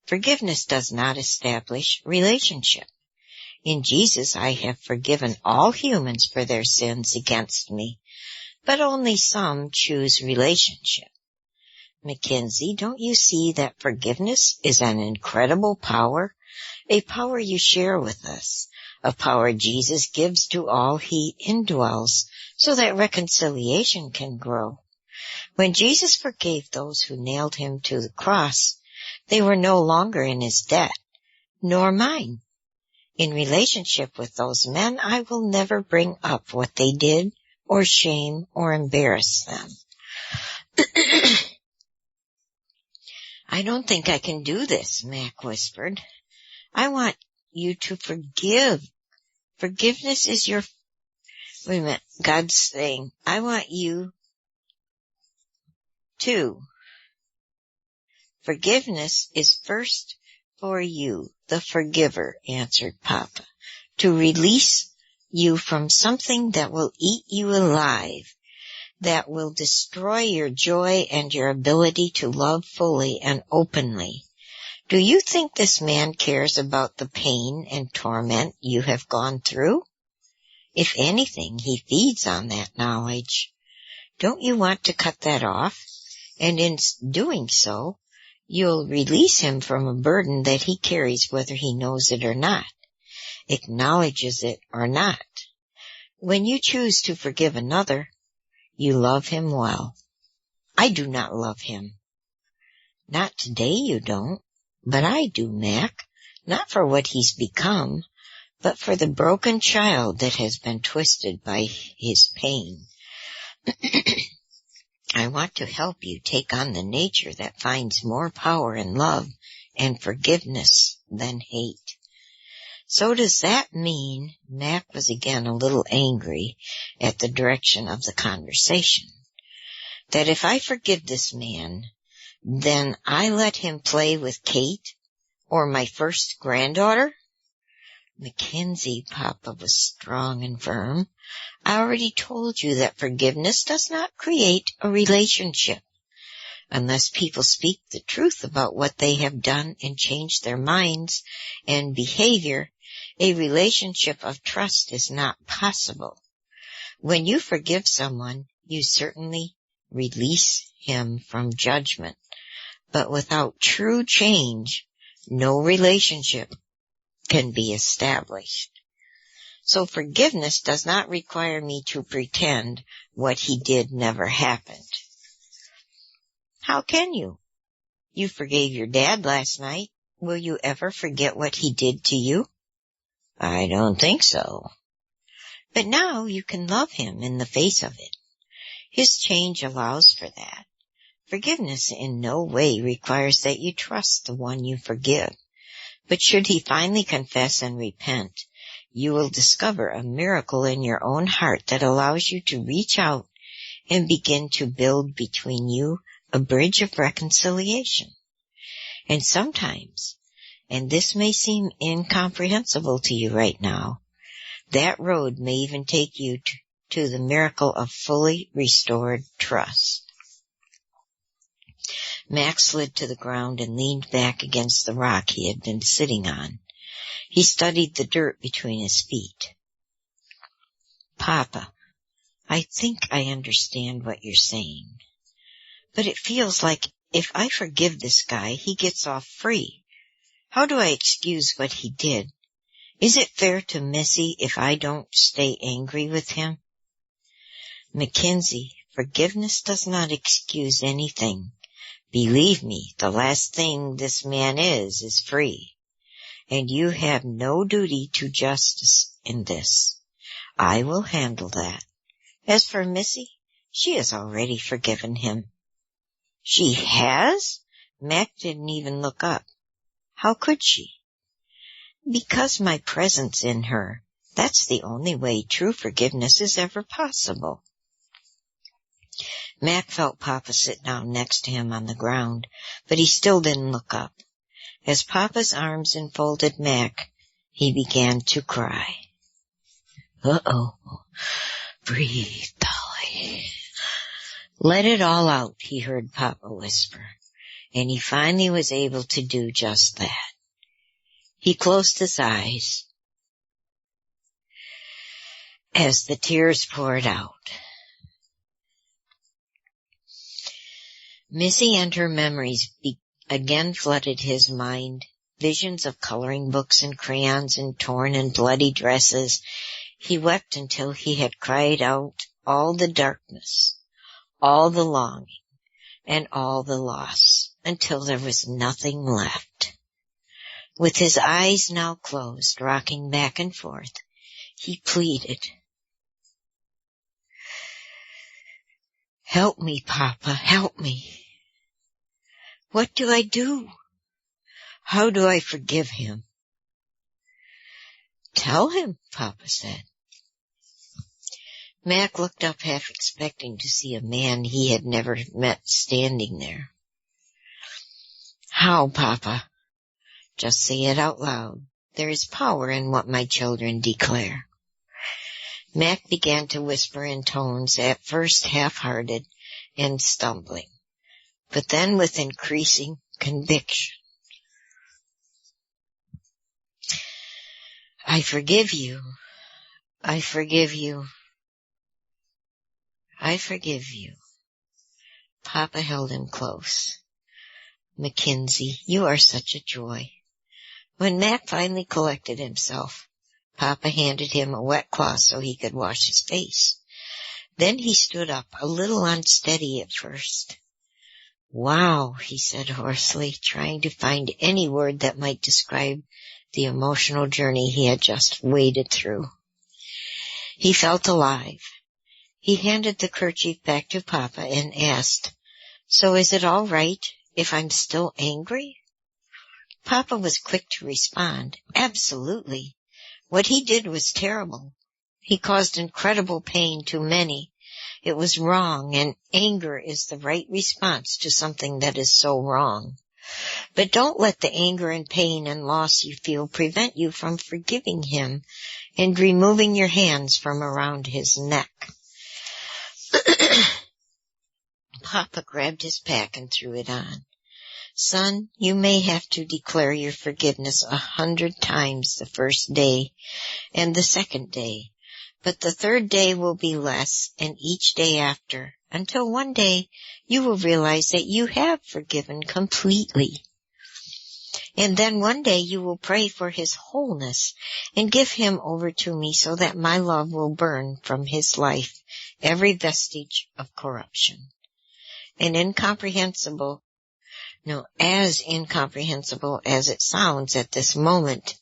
Forgiveness does not establish relationship. In Jesus, I have forgiven all humans for their sins against me, but only some choose relationship. Mackenzie, don't you see that forgiveness is an incredible power, a power you share with us, a power Jesus gives to all he indwells so that reconciliation can grow? When Jesus forgave those who nailed him to the cross, they were no longer in his debt, nor mine. In relationship with those men, I will never bring up what they did, or shame, or embarrass them. I don't think I can do this, Mac whispered. I want you to forgive. Forgiveness is your... Wait a minute. God's saying, I want you to. Forgiveness is first for you, the forgiver, answered Papa, to release you from something that will eat you alive, that will destroy your joy and your ability to love fully and openly. Do you think this man cares about the pain and torment you have gone through? If anything, he feeds on that knowledge. Don't you want to cut that off? And in doing so, you'll release him from a burden that he carries whether he knows it or not, acknowledges it or not. When you choose to forgive another, you love him well. I do not love him. Not today you don't, but I do, Mac, not for what he's become, but for the broken child that has been twisted by his pain. I want to help you take on the nature that finds more power in love and forgiveness than hate. So does that mean, Mac was again a little angry at the direction of the conversation, that if I forgive this man, then I let him play with Kate or my first granddaughter? Mackenzie, Papa was strong and firm. I already told you that forgiveness does not create a relationship. Unless people speak the truth about what they have done and change their minds and behavior, a relationship of trust is not possible. When you forgive someone, you certainly release him from judgment. But without true change, no relationship can be established. So forgiveness does not require me to pretend what he did never happened. How can you? You forgave your dad last night. Will you ever forget what he did to you? I don't think so. But now you can love him in the face of it. His change allows for that. Forgiveness in no way requires that you trust the one you forgive. But should he finally confess and repent, you will discover a miracle in your own heart that allows you to reach out and begin to build between you a bridge of reconciliation. And sometimes, and this may seem incomprehensible to you right now, that road may even take you to the miracle of fully restored trust. Max slid to the ground and leaned back against the rock he had been sitting on. He studied the dirt between his feet. Papa, I think I understand what you're saying, but it feels like if I forgive this guy, he gets off free. How do I excuse what he did? Is it fair to Missy if I don't stay angry with him? Mackenzie, forgiveness does not excuse anything. Believe me, the last thing this man is free. And you have no duty to justice in this. I will handle that. As for Missy, she has already forgiven him. She has? Mac didn't even look up. How could she? Because my presence in her. That's the only way true forgiveness is ever possible. Mac felt Papa sit down next to him on the ground, but he still didn't look up. As Papa's arms enfolded Mac, he began to cry. Uh-oh. Breathe, Dolly. Let it all out, he heard Papa whisper, and he finally was able to do just that. He closed his eyes as the tears poured out. Missy and her memories again flooded his mind, visions of coloring books and crayons and torn and bloody dresses. He wept until he had cried out all the darkness, all the longing, and all the loss, until there was nothing left. With his eyes now closed, rocking back and forth, he pleaded, "Help me, Papa, help me. What do I do? How do I forgive him?" "Tell him," Papa said. Mac looked up half expecting to see a man he had never met standing there. "How, Papa?" "Just say it out loud. There is power in what my children declare." Mac began to whisper in tones at first half-hearted and stumbling, but then with increasing conviction. "I forgive you. I forgive you. I forgive you." Papa held him close. "Mackenzie, you are such a joy." When Mac finally collected himself, Papa handed him a wet cloth so he could wash his face. Then he stood up, a little unsteady at first. "Wow," he said hoarsely, trying to find any word that might describe the emotional journey he had just waded through. He felt alive. He handed the kerchief back to Papa and asked, "So is it all right if I'm still angry?" Papa was quick to respond, "Absolutely. What he did was terrible. He caused incredible pain to many. It was wrong, and anger is the right response to something that is so wrong. But don't let the anger and pain and loss you feel prevent you from forgiving him and removing your hands from around his neck." Papa grabbed his pack and threw it on. "Son, you may have to declare your forgiveness 100 times the first day and the second day, but the third day will be less, and each day after, until one day you will realize that you have forgiven completely. And then one day you will pray for his wholeness and give him over to me so that my love will burn from his life every vestige of corruption. And as incomprehensible as it sounds at this moment,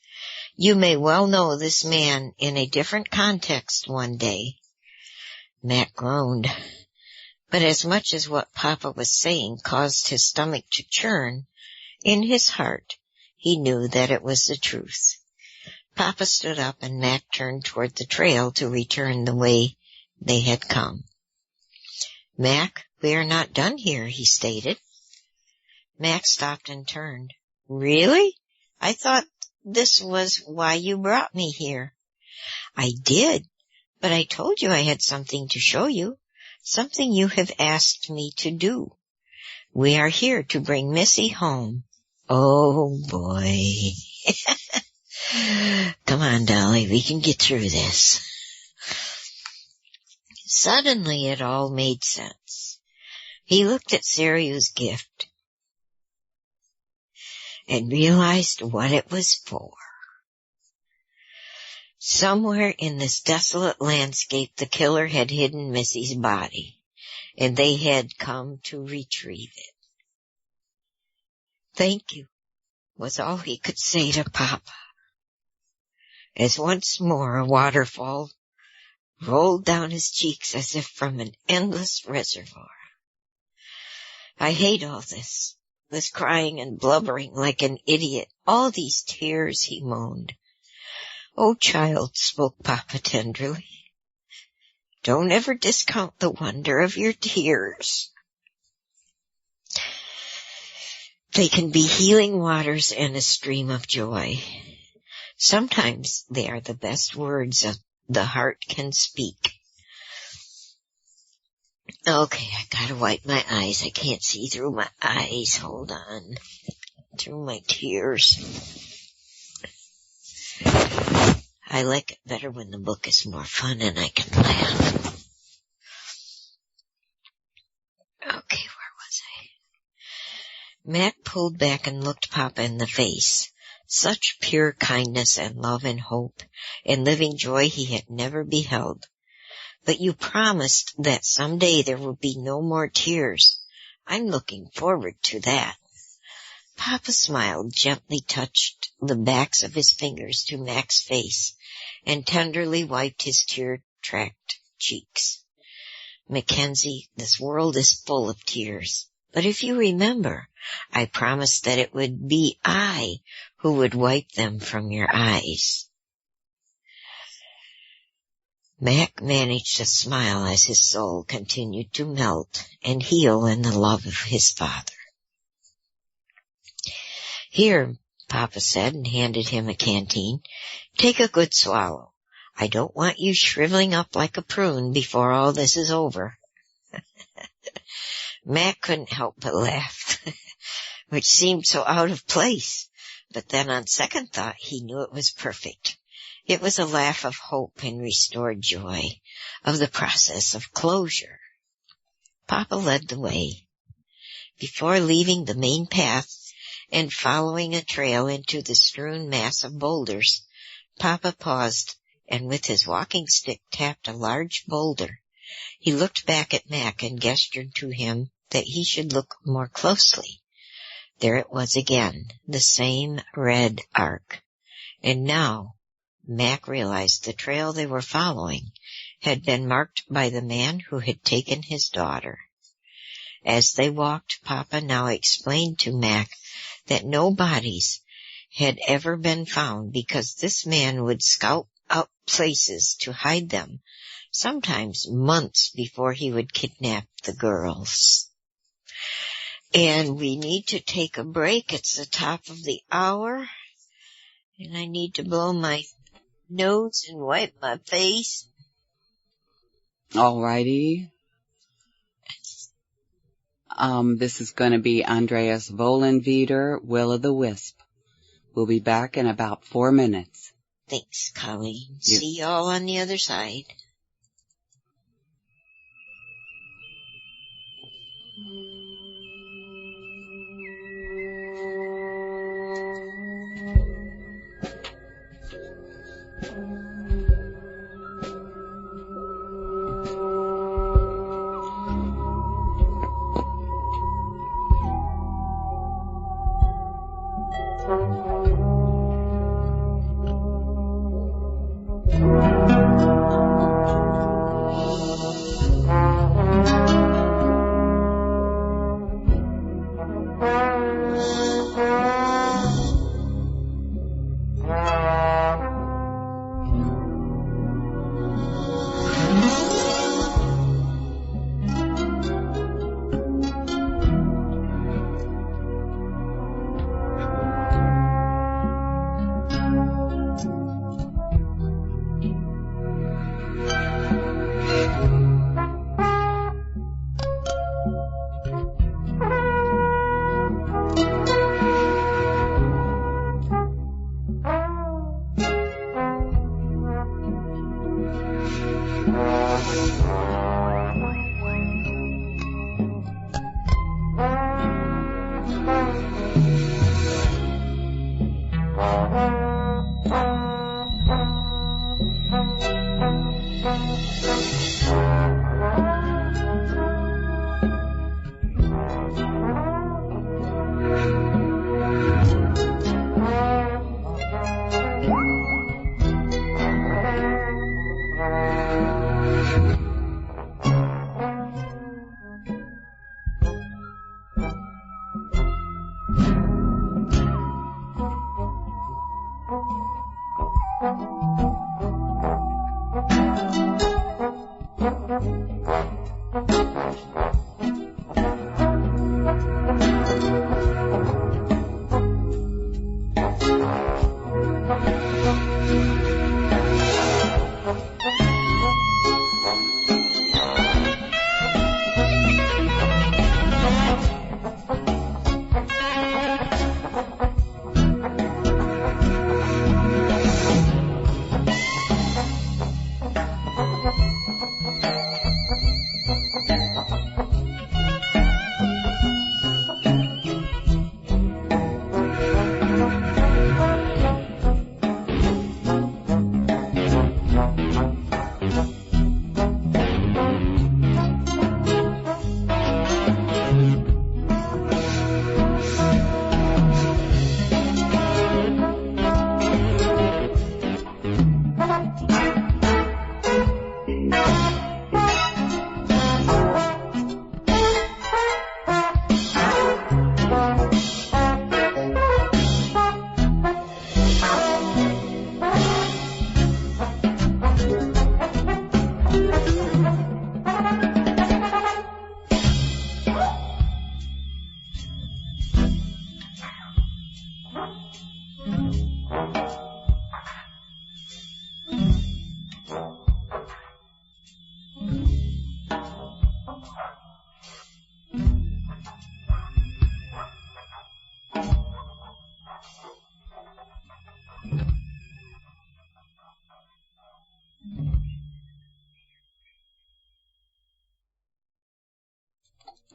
you may well know this man in a different context one day." Mac groaned. But as much as what Papa was saying caused his stomach to churn, in his heart he knew that it was the truth. Papa stood up and Mac turned toward the trail to return the way they had come. "Mac, we are not done here," he stated. Mac stopped and turned. "Really? I thought this was why you brought me here." "I did, but I told you I had something to show you, something you have asked me to do. We are here to bring Missy home." "Oh, boy." "Come on, Dolly, we can get through this." Suddenly it all made sense. He looked at Saryu's gift and realized what it was for. Somewhere in this desolate landscape the killer had hidden Missy's body, and they had come to retrieve it. "Thank you," was all he could say to Papa, as once more a waterfall rolled down his cheeks as if from an endless reservoir. "I hate all this crying and blubbering like an idiot, all these tears," he moaned. "Oh, child," spoke Papa tenderly, "don't ever discount the wonder of your tears. They can be healing waters and a stream of joy. Sometimes they are the best words the heart can speak." Okay, I gotta wipe my eyes. I can't see through my eyes. Hold on. Through my tears. I like it better when the book is more fun and I can laugh. Okay, where was I? Mac pulled back and looked Papa in the face. Such pure kindness and love and hope and living joy he had never beheld. "But you promised that someday there would be no more tears. I'm looking forward to that." Papa smiled, gently touched the backs of his fingers to Mac's face, and tenderly wiped his tear-tracked cheeks. "Mackenzie, this world is full of tears. But if you remember, I promised that it would be I who would wipe them from your eyes." Mac managed to smile as his soul continued to melt and heal in the love of his father. "Here," Papa said, and handed him a canteen. "Take a good swallow. I don't want you shriveling up like a prune before all this is over." Mac couldn't help but laugh, which seemed so out of place. But then on second thought he knew it was perfect. It was a laugh of hope and restored joy, of the process of closure. Papa led the way. Before leaving the main path and following a trail into the strewn mass of boulders, Papa paused and with his walking stick tapped a large boulder. He looked back at Mac and gestured to him that he should look more closely. There it was again, the same red arc. And now Mac realized the trail they were following had been marked by the man who had taken his daughter. As they walked, Papa now explained to Mac that no bodies had ever been found because this man would scout out places to hide them, sometimes months before he would kidnap the girls. And we need to take a break. It's the top of the hour, and I need to blow my nose and wipe my face. All righty. This is going to be Andreas Vollenweider, Will-o'-the-Wisp. We'll be back in about 4 minutes. Thanks, Colleen. Yep. See y'all on the other side.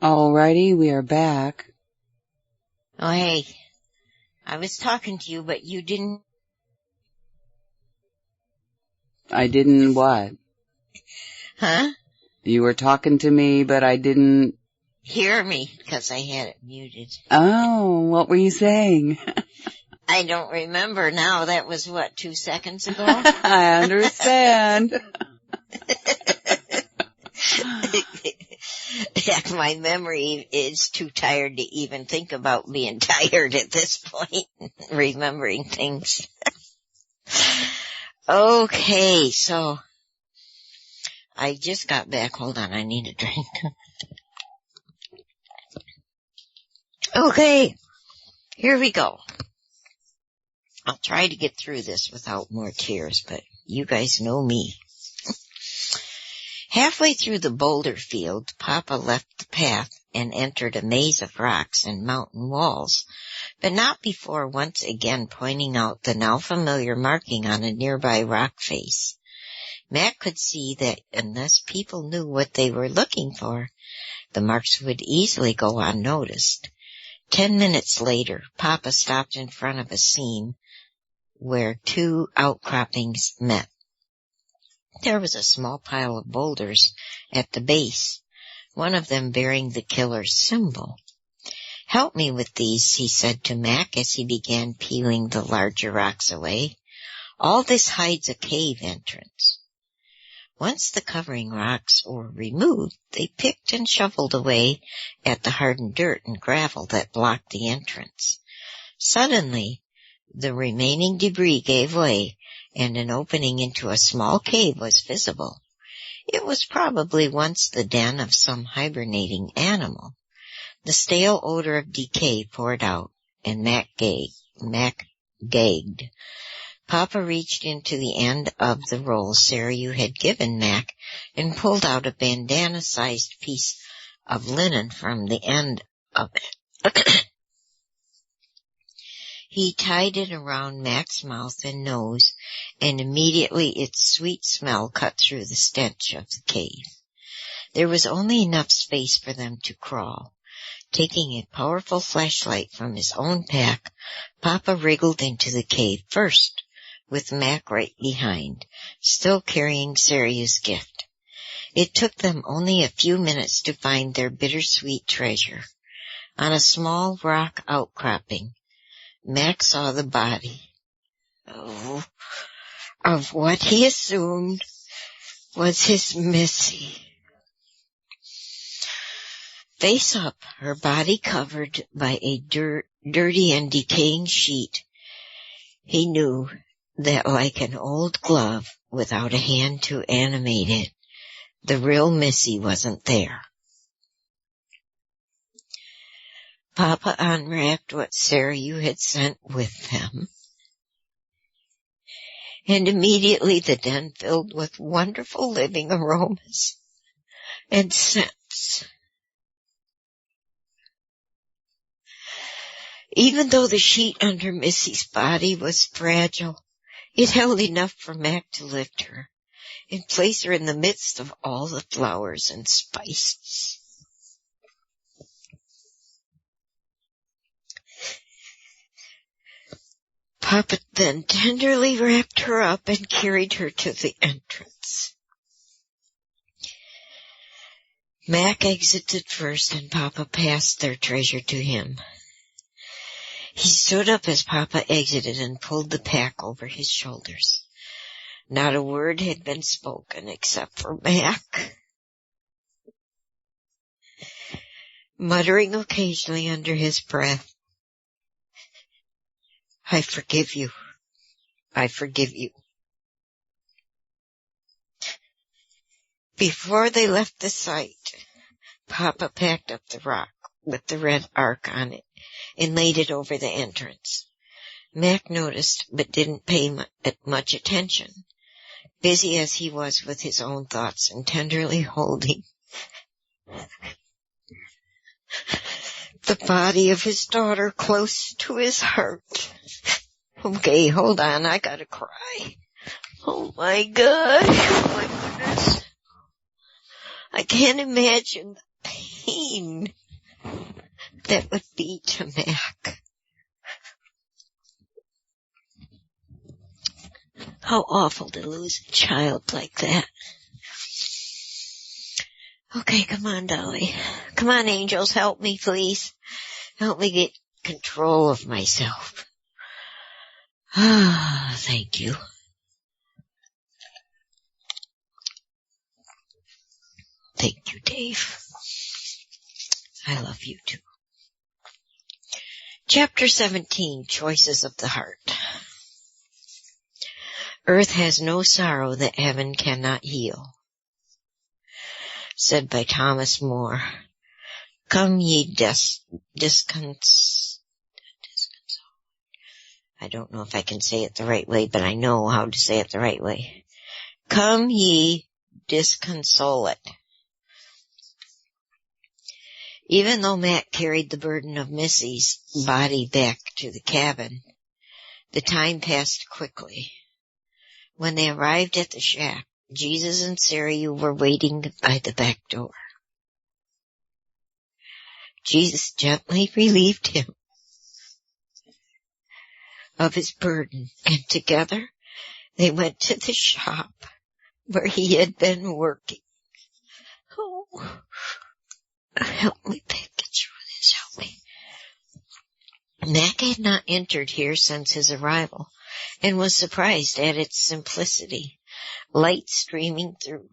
Alrighty, we are back. Oh, hey. I was talking to you, but you didn't... I didn't what? Huh? You were talking to me, but I didn't... hear me, because I had it muted. Oh, what were you saying? I don't remember now. That was, 2 seconds ago? I understand. My memory is too tired to even think about being tired at this point, remembering things. Okay, so I just got back. Hold on, I need a drink. Okay, here we go. I'll try to get through this without more tears, but you guys know me. Halfway through the boulder field, Papa left the path and entered a maze of rocks and mountain walls, but not before once again pointing out the now familiar marking on a nearby rock face. Mac could see that unless people knew what they were looking for, the marks would easily go unnoticed. 10 minutes later, Papa stopped in front of a seam where two outcroppings met. There was a small pile of boulders at the base, one of them bearing the killer's symbol. "Help me with these," he said to Mac as he began peeling the larger rocks away. "All this hides a cave entrance." Once the covering rocks were removed, they picked and shoveled away at the hardened dirt and gravel that blocked the entrance. Suddenly, the remaining debris gave way, and an opening into a small cave was visible. It was probably once the den of some hibernating animal. The stale odor of decay poured out, and Mac gagged. Papa reached into the end of the roll Sarayu had given Mac and pulled out a bandana-sized piece of linen from the end of it. He tied it around Mac's mouth and nose, and immediately its sweet smell cut through the stench of the cave. There was only enough space for them to crawl. Taking a powerful flashlight from his own pack, Papa wriggled into the cave first, with Mac right behind, still carrying Sarayu's gift. It took them only a few minutes to find their bittersweet treasure. On a small rock outcropping, Mac saw the body of what he assumed was his Missy. Face up, her body covered by a dirty and decaying sheet. He knew that like an old glove without a hand to animate it, the real Missy wasn't there. Papa unwrapped what Sarayu had sent with them, and immediately the den filled with wonderful living aromas and scents. Even though the sheet under Missy's body was fragile, it held enough for Mac to lift her and place her in the midst of all the flowers and spices. Papa then tenderly wrapped her up and carried her to the entrance. Mac exited first, and Papa passed their treasure to him. He stood up as Papa exited and pulled the pack over his shoulders. Not a word had been spoken except for Mac, muttering occasionally under his breath, "I forgive you. I forgive you." Before they left the site, Papa packed up the rock with the red arc on it and laid it over the entrance. Mac noticed but didn't pay much attention, busy as he was with his own thoughts and tenderly holding the body of his daughter close to his heart. Okay, hold on, I gotta cry. Oh my gosh, oh my goodness. I can't imagine the pain pain that would be to Mac. How awful to lose a child like that. Okay, come on, Dolly. Come on, angels, help me, please. Help me get control of myself. Ah, thank you. Thank you, Dave. I love you too. Chapter 17, Choices of the Heart. Earth has no sorrow that heaven cannot heal. Said by Thomas More. Come ye I don't know if I can say it the right way, but I know how to say it the right way. Come ye disconsolate. Even though Matt carried the burden of Missy's body back to the cabin, the time passed quickly. When they arrived at the shack, Jesus and Sarah were waiting by the back door. Jesus gently relieved him of his burden, and together they went to the shop where he had been working. Oh, help me, Peg, get through this, help me. Mac had not entered here since his arrival, and was surprised at its simplicity. Light streaming through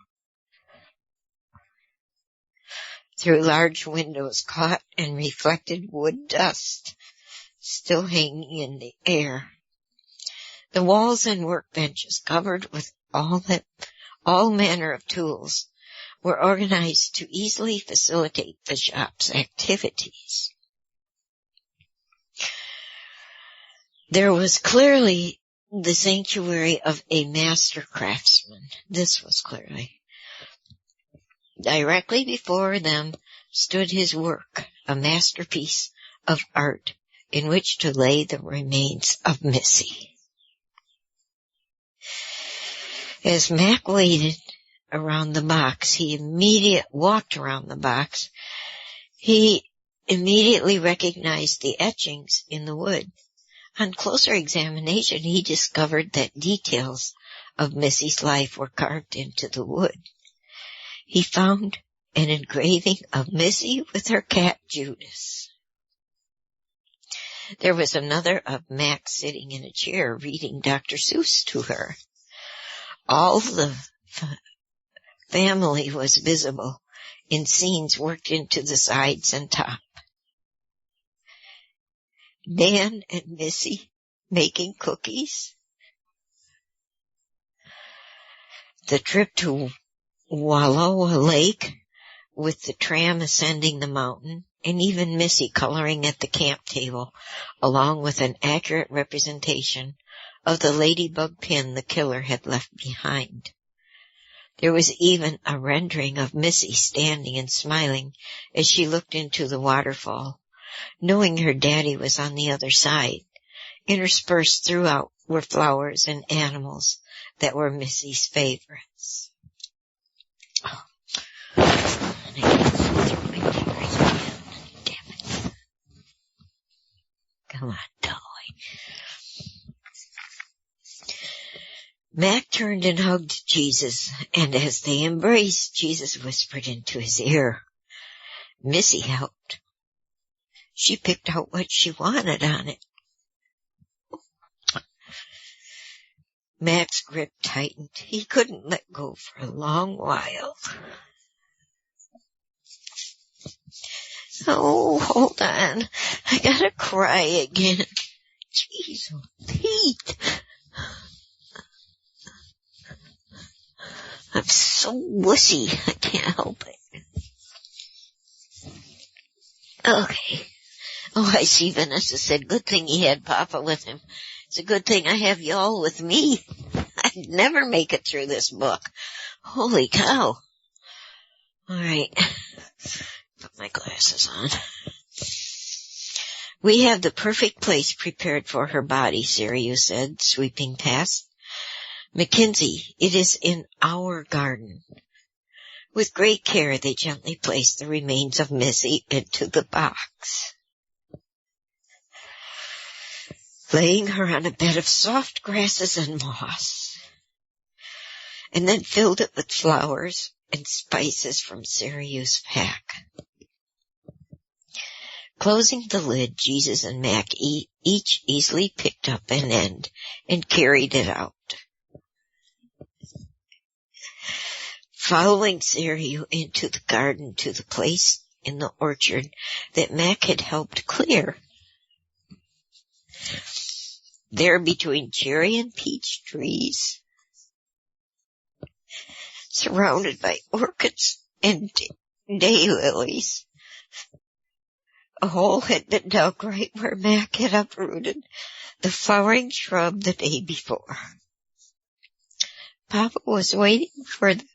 large windows caught and reflected wood dust still hanging in the air. The walls and workbenches, covered with all manner of tools, were organized to easily facilitate the shop's activities. There was clearly the sanctuary of a master craftsman. This was clearly. Directly before them stood his work, a masterpiece of art in which to lay the remains of Missy. As Mac waited around the box, walked around the box, he immediately recognized the etchings in the wood. On closer examination, he discovered that details of Missy's life were carved into the wood. He found an engraving of Missy with her cat Judas. There was another of Max sitting in a chair reading Dr. Seuss to her. All the family was visible in scenes worked into the sides and top. Dan and Missy making cookies. The trip to Wallowa Lake with the tram ascending the mountain, and even Missy coloring at the camp table, along with an accurate representation of the ladybug pin the killer had left behind. There was even a rendering of Missy standing and smiling as she looked into the waterfall, knowing her daddy was on the other side. Interspersed throughout were flowers and animals that were Missy's favorites. Oh. And I can't throw my fingers again. Damn it. Come on, Dolly. Mac turned and hugged Jesus, and as they embraced, Jesus whispered into his ear. Missy helped. She picked out what she wanted on it. Mac's grip tightened. He couldn't let go for a long while. Oh, hold on. I gotta cry again. Jeez, Pete. I'm so wussy. I can't help it. Okay. Oh, I see Vanessa said, good thing he had Papa with him. It's a good thing I have y'all with me. I'd never make it through this book. Holy cow. All right. Put my glasses on. We have the perfect place prepared for her body, Sirius said, sweeping past. Mackenzie, it is in our garden. With great care, they gently placed the remains of Missy into the box. Laying her on a bed of soft grasses and moss, and then filled it with flowers and spices from Sirius's pack. Closing the lid, Jesus and Mac each easily picked up an end and carried it out. Following Sirius into the garden to the place in the orchard that Mac had helped clear. There, between cherry and peach trees, surrounded by orchids and daylilies, a hole had been dug right where Mac had uprooted the flowering shrub the day before. Papa was waiting for them.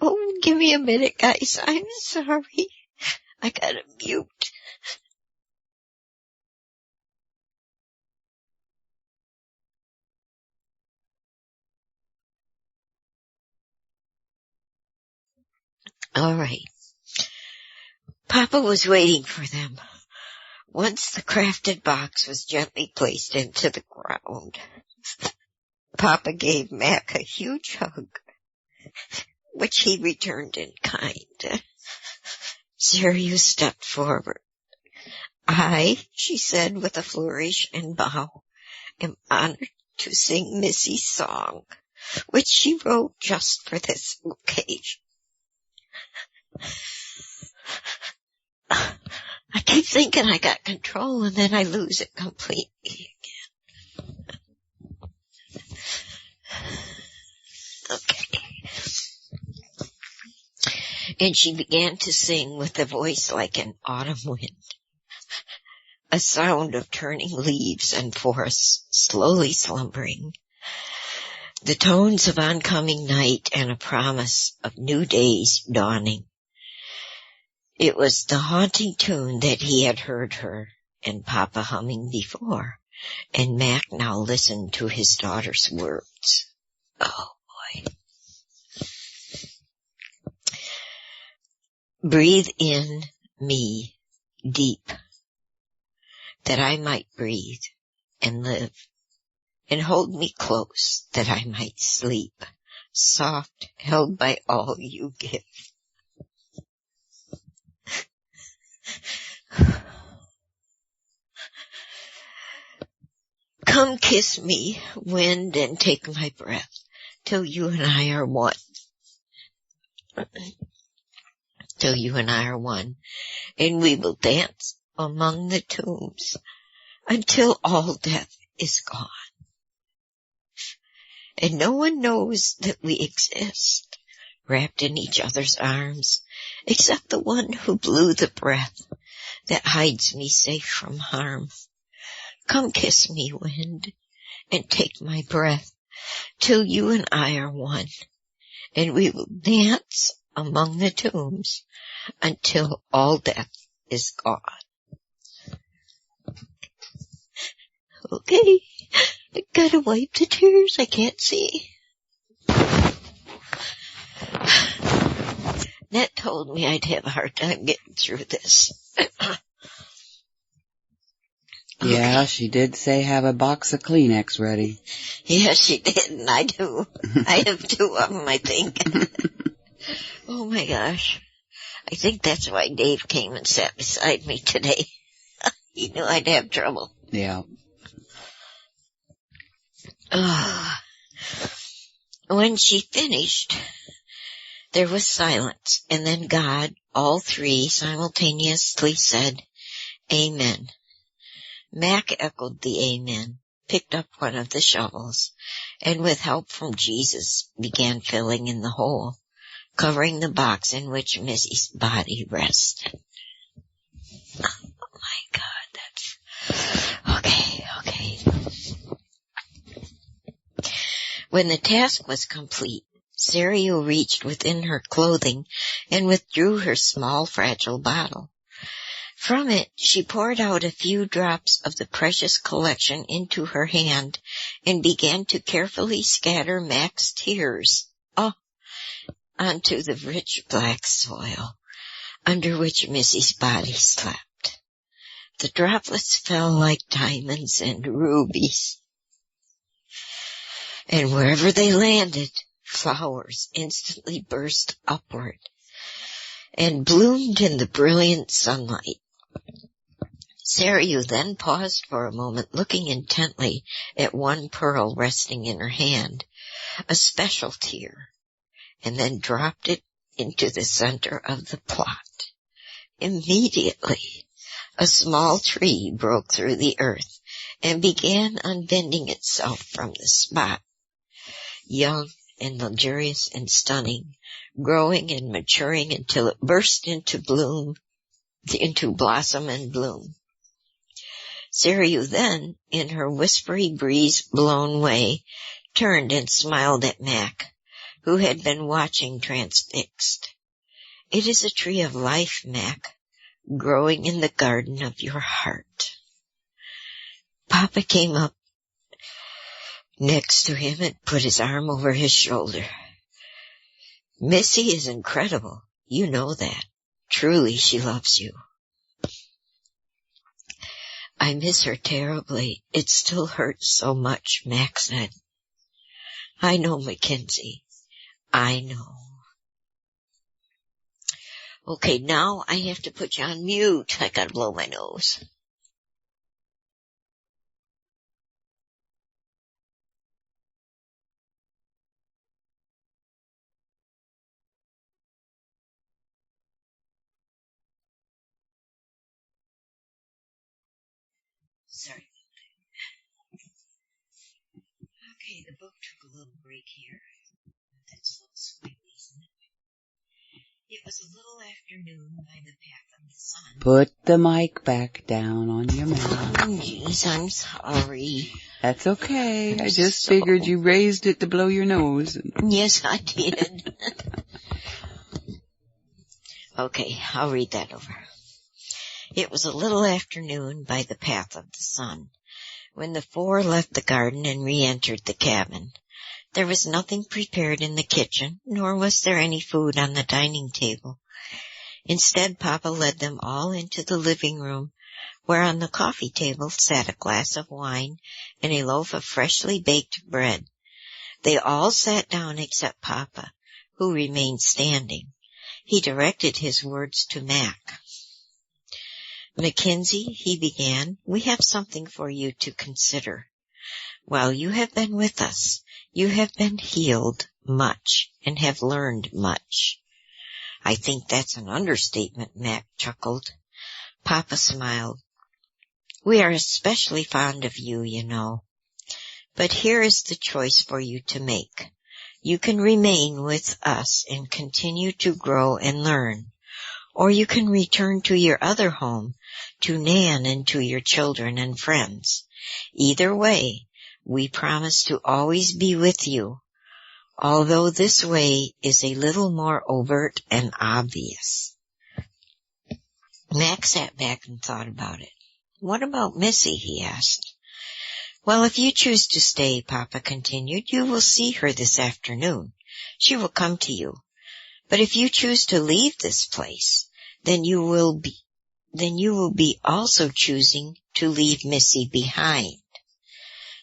Oh, give me a minute, guys. I'm sorry. I gotta mute. All right. Papa was waiting for them. Once the crafted box was gently placed into the ground, Papa gave Mac a huge hug, which he returned in kind. Sirius stepped forward. I, she said with a flourish and bow, am honored to sing Missy's song, which she wrote just for this occasion. I keep thinking I got control and then I lose it completely again. Okay. And she began to sing with a voice like an autumn wind, a sound of turning leaves and forests slowly slumbering, the tones of oncoming night and a promise of new days dawning. It was the haunting tune that he had heard her and Papa humming before, and Mac now listened to his daughter's words. Oh, boy. Breathe in me deep, that I might breathe and live, and hold me close, that I might sleep, soft, held by all you give. Come kiss me, wind, and take my breath, till you and I are one. Till you and I are one, and we will dance among the tombs until all death is gone. And no one knows that we exist, wrapped in each other's arms, except the one who blew the breath that hides me safe from harm. Come kiss me, wind, and take my breath, till you and I are one, and we will dance among the tombs until all death is gone. Okay, I gotta wipe the tears, I can't see. Ned told me I'd have a hard time getting through this. Yeah, she did say have a box of Kleenex ready. Yes, she did, and I do. I have 2 of them, I think. Oh my gosh. I think that's why Dave came and sat beside me today. He knew I'd have trouble. Yeah. When she finished, there was silence, and then God, all 3 simultaneously said, Amen. Mac echoed the amen, picked up one of the shovels, and with help from Jesus began filling in the hole, covering the box in which Missy's body rested. Oh my God, okay. When the task was complete, Sirius reached within her clothing and withdrew her small, fragile bottle. From it, she poured out a few drops of the precious collection into her hand and began to carefully scatter Mac's tears. Oh, onto the rich black soil under which Missy's body slept. The droplets fell like diamonds and rubies. And wherever they landed, flowers instantly burst upward and bloomed in the brilliant sunlight. Sarayu then paused for a moment, looking intently at one pearl resting in her hand, a special tear, and then dropped it into the center of the plot. Immediately, a small tree broke through the earth and began unbending itself from the spot. Young and luxurious and stunning, growing and maturing until it burst into blossom and bloom. Sarayu then, in her whispery breeze-blown way, turned and smiled at Mac, who had been watching transfixed. "It is a tree of life, Mac, growing in the garden of your heart." Papa came up next to him and put his arm over his shoulder. "Missy is incredible. You know that. Truly, she loves you." "I miss her terribly. It still hurts so much," Mac said. "I know, Mackenzie. I know." Okay, now I have to put you on mute. I gotta blow my nose. Sorry. Okay, the book took a little break here. That's a little squiggly, isn't it? It was a little afternoon by the path of the sun. Put the mic back down on your mouth. Oh, jeez, I'm sorry. That's okay. I just figured you raised it to blow your nose. Yes, I did. Okay, I'll read that over. It was a little afternoon by the path of the sun, when the four left the garden and re-entered the cabin. There was nothing prepared in the kitchen, nor was there any food on the dining table. Instead, Papa led them all into the living room, where on the coffee table sat a glass of wine and a loaf of freshly baked bread. They all sat down except Papa, who remained standing. He directed his words to Mac. "Mackenzie," he began, "we have something for you to consider. While you have been with us, you have been healed much and have learned much." "I think that's an understatement," Mac chuckled. Papa smiled. "We are especially fond of you, you know. But here is the choice for you to make. You can remain with us and continue to grow and learn, or you can return to your other home, to Nan and to your children and friends. Either way, we promise to always be with you, although this way is a little more overt and obvious." Mac sat back and thought about it. "What about Missy?" he asked. "Well, if you choose to stay," Papa continued, "you will see her this afternoon. She will come to you. But if you choose to leave this place, then you will be also choosing to leave Missy behind."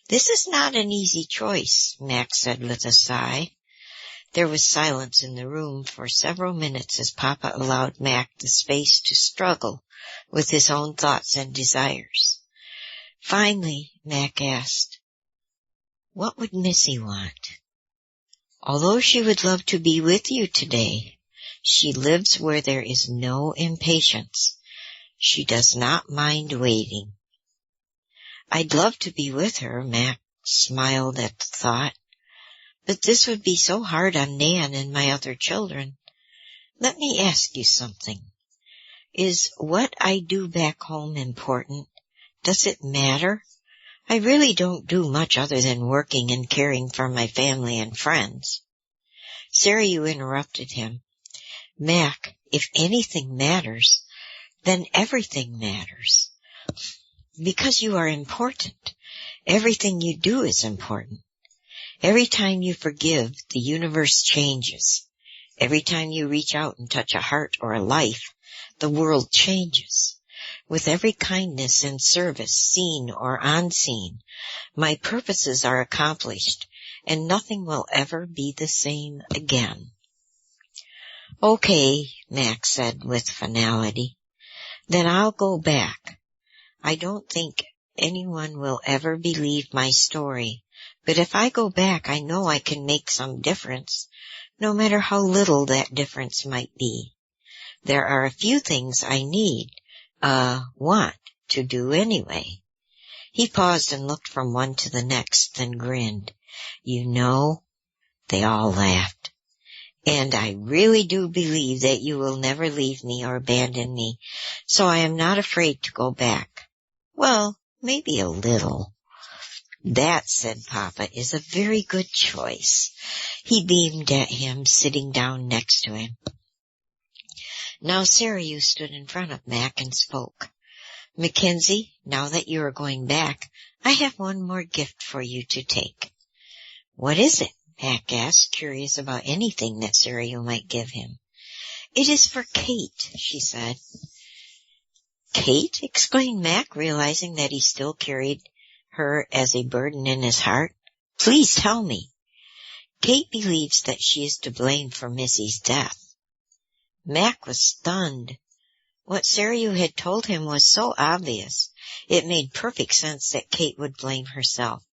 "This is not an easy choice," Mac said with a sigh. There was silence in the room for several minutes as Papa allowed Mac the space to struggle with his own thoughts and desires. Finally, Mac asked, "What would Missy want?" "Although she would love to be with you today, she lives where there is no impatience. She does not mind waiting." "I'd love to be with her," Mac smiled at the thought. "But this would be so hard on Nan and my other children. Let me ask you something. Is what I do back home important? Does it matter? I really don't do much other than working and caring for my family and friends." Sarayu interrupted him. "Mac, if anything matters, then everything matters. Because you are important, everything you do is important. Every time you forgive, the universe changes. Every time you reach out and touch a heart or a life, the world changes. With every kindness and service, seen or unseen, my purposes are accomplished, and nothing will ever be the same again." "Okay," Mac said with finality. "Then I'll go back. I don't think anyone will ever believe my story, but if I go back, I know I can make some difference, no matter how little that difference might be. There are a few things I want to do anyway." He paused and looked from one to the next, then grinned. "You know," they all laughed, "and I really do believe that you will never leave me or abandon me, so I am not afraid to go back. Well, maybe a little." "That," said Papa, "is a very good choice." He beamed at him, sitting down next to him. Now Sarah, you stood in front of Mac and spoke. "Mackenzie, now that you are going back, I have one more gift for you to take." "What is it?" Mac asked, curious about anything that Sarah might give him. "It is for Kate," she said. "Kate?" exclaimed Mac, realizing that he still carried her as a burden in his heart. "Please tell me." "Kate believes that she is to blame for Missy's death." Mac was stunned. What Sarah had told him was so obvious. It made perfect sense that Kate would blame herself.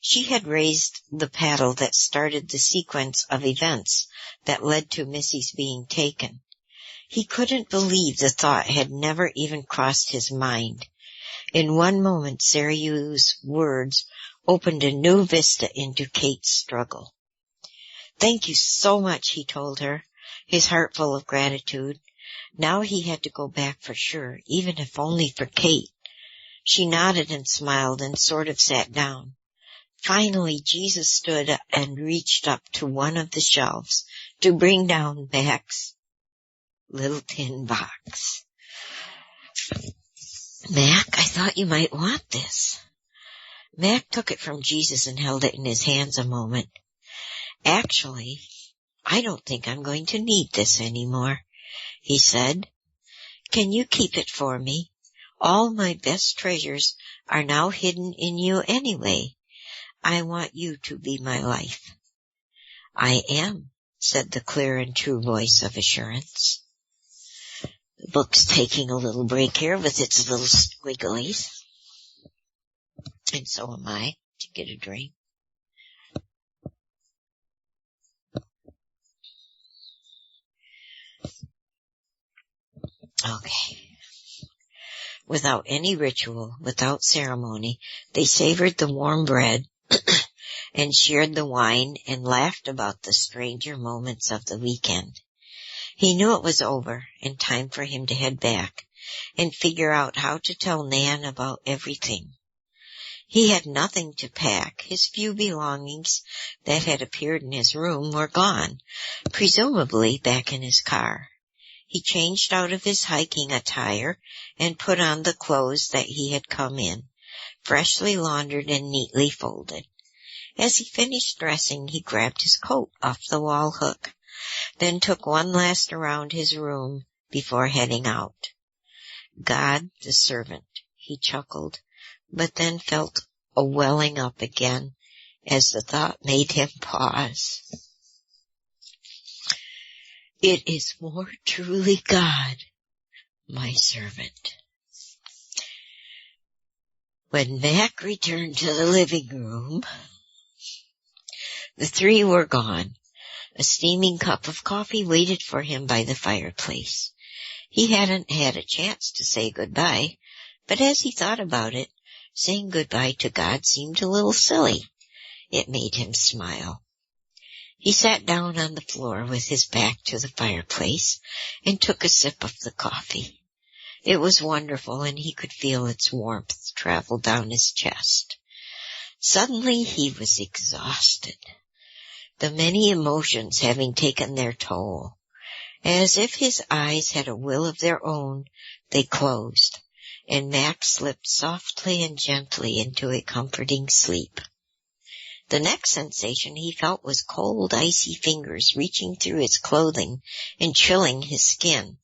She had raised the paddle that started the sequence of events that led to Missy's being taken. He couldn't believe the thought had never even crossed his mind. In one moment, Sarah's words opened a new vista into Kate's struggle. "Thank you so much," he told her, his heart full of gratitude. Now he had to go back for sure, even if only for Kate. She nodded and smiled and sort of sat down. Finally, Jesus stood and reached up to one of the shelves to bring down Mac's little tin box. "Mac, I thought you might want this." Mac took it from Jesus and held it in his hands a moment. "Actually, I don't think I'm going to need this anymore," he said. "Can you keep it for me? All my best treasures are now hidden in you anyway. I want you to be my life." "I am," said the clear and true voice of assurance. The book's taking a little break here with its little squigglies. And so am I, to get a drink. Okay. Without any ritual, without ceremony, they savored the warm bread and shared the wine and laughed about the stranger moments of the weekend. He knew it was over and time for him to head back and figure out how to tell Nan about everything. He had nothing to pack. His few belongings that had appeared in his room were gone, presumably back in his car. He changed out of his hiking attire and put on the clothes that he had come in, freshly laundered and neatly folded. As he finished dressing, he grabbed his coat off the wall hook, then took one last around his room before heading out. God the servant, he chuckled, but then felt a welling up again as the thought made him pause. It is more truly God, my servant. When Mac returned to the living room, the three were gone. A steaming cup of coffee waited for him by the fireplace. He hadn't had a chance to say goodbye, but as he thought about it, saying goodbye to God seemed a little silly. It made him smile. He sat down on the floor with his back to the fireplace and took a sip of the coffee. It was wonderful, and he could feel its warmth travel down his chest. Suddenly he was exhausted, the many emotions having taken their toll. As if his eyes had a will of their own, they closed, and Mac slipped softly and gently into a comforting sleep. The next sensation he felt was cold, icy fingers reaching through his clothing and chilling his skin.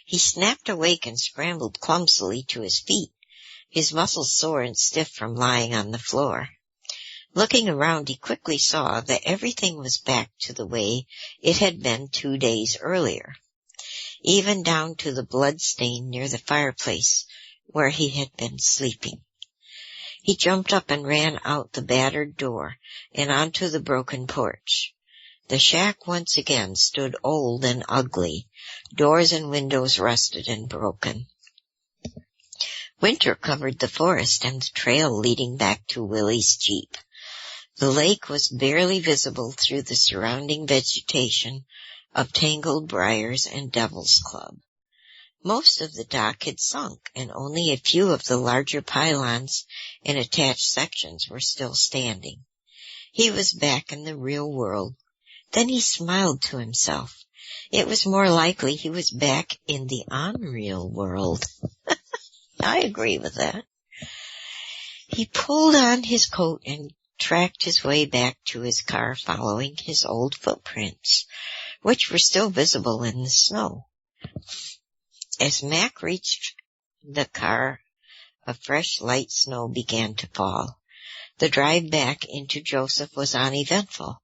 He snapped awake and scrambled clumsily to his feet, his muscles sore and stiff from lying on the floor. Looking around, he quickly saw that everything was back to the way it had been 2 days earlier, even down to the blood stain near the fireplace where he had been sleeping. He jumped up and ran out the battered door and onto the broken porch. The shack once again stood old and ugly, doors and windows rusted and broken. Winter covered the forest and the trail leading back to Willie's Jeep. The lake was barely visible through the surrounding vegetation of tangled briars and Devil's Club. Most of the dock had sunk, and only a few of the larger pylons and attached sections were still standing. He was back in the real world. Then he smiled to himself. It was more likely he was back in the unreal world. I agree with that. He pulled on his coat and tracked his way back to his car, following his old footprints, which were still visible in the snow. As Mac reached the car, a fresh light snow began to fall. The drive back into Joseph was uneventful,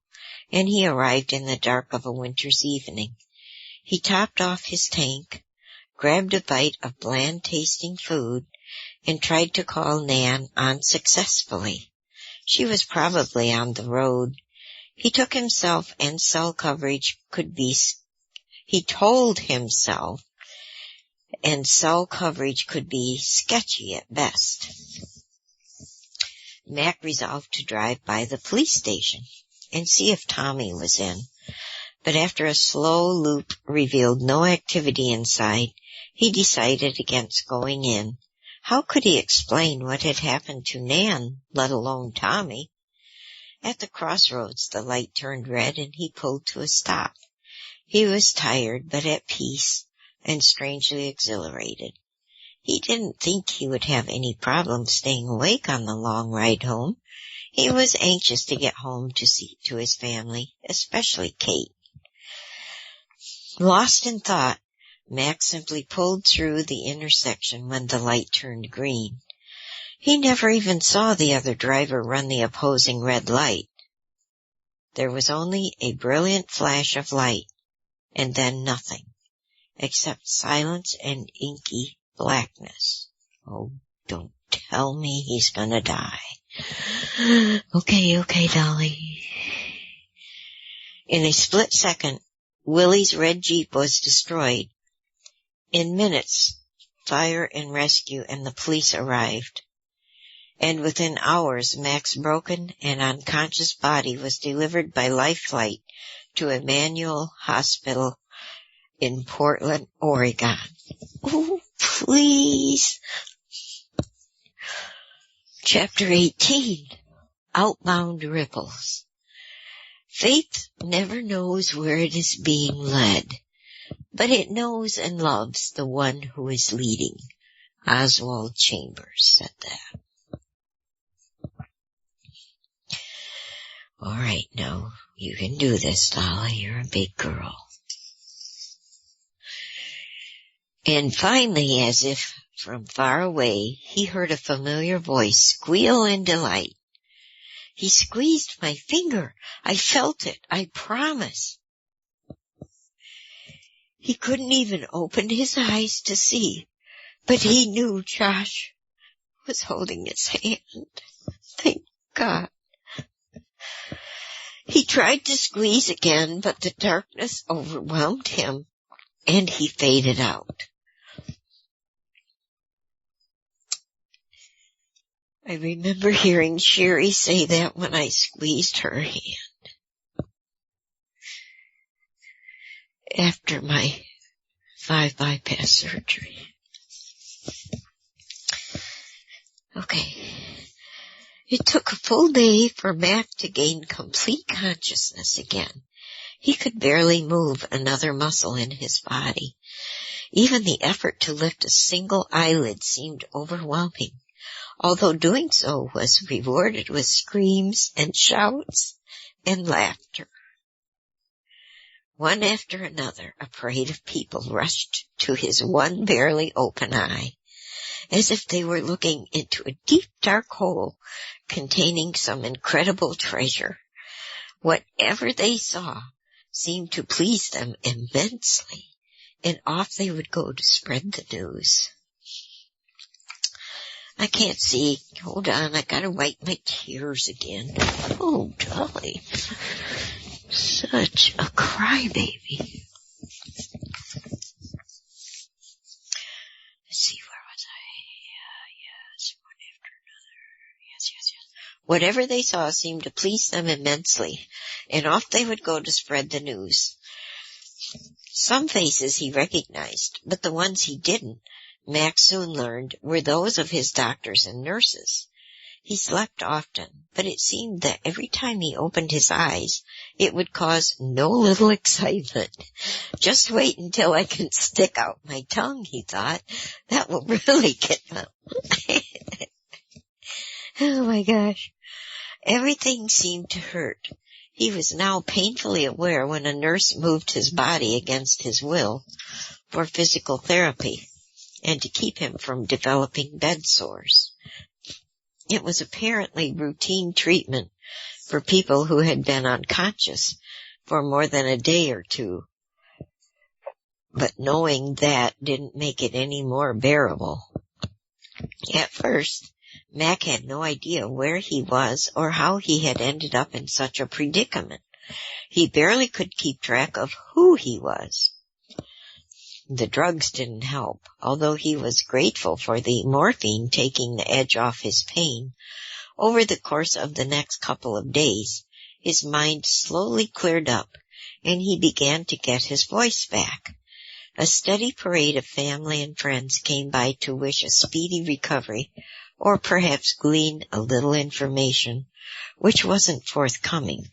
and he arrived in the dark of a winter's evening. He topped off his tank, grabbed a bite of bland-tasting food, and tried to call Nan unsuccessfully. She was probably on the road. He told himself cell coverage could be sketchy at best. Mac resolved to drive by the police station and see if Tommy was in, but after a slow loop revealed no activity inside, he decided against going in. How could he explain what had happened to Nan, let alone Tommy? At the crossroads, the light turned red and he pulled to a stop. He was tired, but at peace and strangely exhilarated. He didn't think he would have any problem staying awake on the long ride home. He was anxious to get home to his family, especially Kate. Lost in thought, Mac simply pulled through the intersection when the light turned green. He never even saw the other driver run the opposing red light. There was only a brilliant flash of light, and then nothing, except silence and inky blackness. Oh, don't tell me he's gonna die. Okay, Dolly. In a split second, Willie's red Jeep was destroyed. In minutes, fire and rescue and the police arrived. And within hours, Mac's broken and unconscious body was delivered by life flight to Emmanuel Hospital in Portland, Oregon. Oh, please. Chapter 18, Outbound Ripples. Faith never knows where it is being led, but it knows and loves the one who is leading. Oswald Chambers said that. All right, now, you can do this, Dolly. You're a big girl. And finally, as if from far away, he heard a familiar voice squeal in delight. He squeezed my finger. I felt it. I promise. He couldn't even open his eyes to see, but he knew Josh was holding his hand. Thank God. He tried to squeeze again, but the darkness overwhelmed him, and he faded out. I remember hearing Sherry say that when I squeezed her hand after my 5 bypass surgery. Okay. It took a full day for Mac to gain complete consciousness again. He could barely move another muscle in his body. Even the effort to lift a single eyelid seemed overwhelming. although doing so was rewarded with screams and shouts and laughter. One after another, a parade of people rushed to his one barely open eye, as if they were looking into a deep, dark hole containing some incredible treasure. Whatever they saw seemed to please them immensely, and off they would go to spread the news. I can't see. Hold on, I gotta wipe my tears again. Oh, Dolly. Such a crybaby. Let's see, where was I? Yes, one after another. Yes. Whatever they saw seemed to please them immensely, and off they would go to spread the news. Some faces he recognized, but the ones he didn't, Mac soon learned, were those of his doctors and nurses. He slept often, but it seemed that every time he opened his eyes, it would cause no little excitement. Just wait until I can stick out my tongue, he thought. That will really get them. Oh my gosh. Everything seemed to hurt. He was now painfully aware when a nurse moved his body against his will for physical therapy and to keep him from developing bed sores. It was apparently routine treatment for people who had been unconscious for more than a day or two. But knowing that didn't make it any more bearable. At first, Mac had no idea where he was or how he had ended up in such a predicament. He barely could keep track of who he was. The drugs didn't help, although he was grateful for the morphine taking the edge off his pain. Over the course of the next couple of days, his mind slowly cleared up, and he began to get his voice back. A steady parade of family and friends came by to wish a speedy recovery, or perhaps glean a little information, which wasn't forthcoming.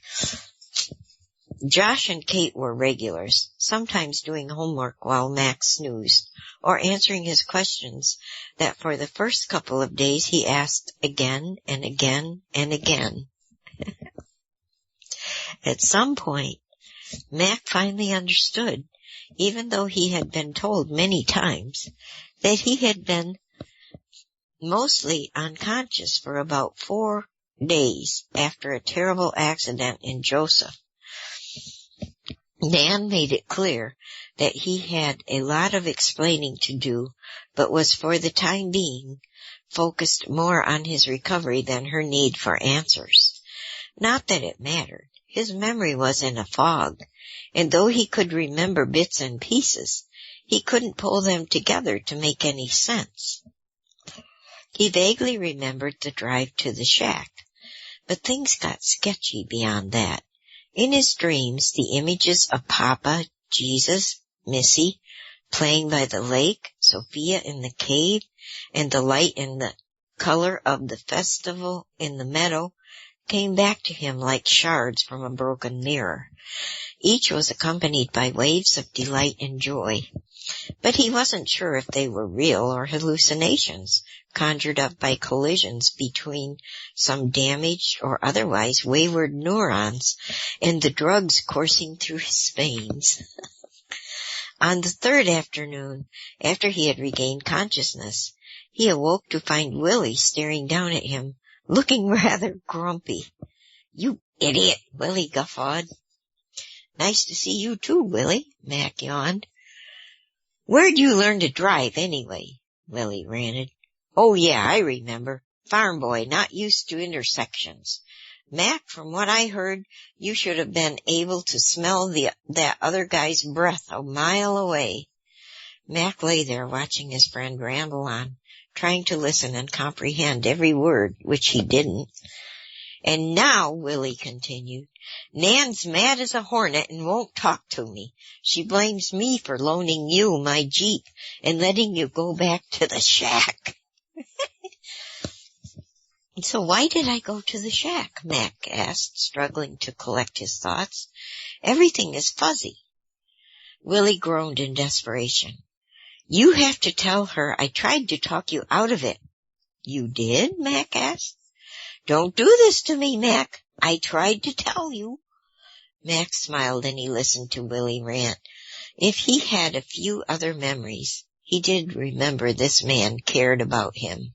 Josh and Kate were regulars, sometimes doing homework while Max snoozed, or answering his questions that for the first couple of days he asked again and again and again. At some point, Mac finally understood, even though he had been told many times, that he had been mostly unconscious for about 4 days after a terrible accident in Joseph. Nan made it clear that he had a lot of explaining to do, but was for the time being focused more on his recovery than her need for answers. Not that it mattered. His memory was in a fog, and though he could remember bits and pieces, he couldn't pull them together to make any sense. He vaguely remembered the drive to the shack, but things got sketchy beyond that. In his dreams, the images of Papa, Jesus, Missy, playing by the lake, Sophia in the cave, and the light and the color of the festival in the meadow came back to him like shards from a broken mirror. Each was accompanied by waves of delight and joy, but he wasn't sure if they were real or hallucinations conjured up by collisions between some damaged or otherwise wayward neurons and the drugs coursing through his veins. On the third afternoon, after he had regained consciousness, he awoke to find Willie staring down at him, looking rather grumpy. "You idiot," Willie guffawed. "Nice to see you too, Willie," Mac yawned. "Where'd you learn to drive, anyway?" Willie ranted. "Oh, yeah, I remember. Farm boy, not used to intersections. Mac, from what I heard, you should have been able to smell that other guy's breath a mile away." Mac lay there watching his friend ramble on, trying to listen and comprehend every word, which he didn't. "And now," Willie continued, "Nan's mad as a hornet and won't talk to me. She blames me for loaning you my Jeep and letting you go back to the shack." "So why did I go to the shack?" Mac asked, struggling to collect his thoughts. "Everything is fuzzy." Willie groaned in desperation. "You have to tell her I tried to talk you out of it." You did? Mac asked. Don't do this to me, Mac. I tried to tell you. Mac smiled and he listened to Willie rant. If he had a few other memories, he did remember this man cared about him.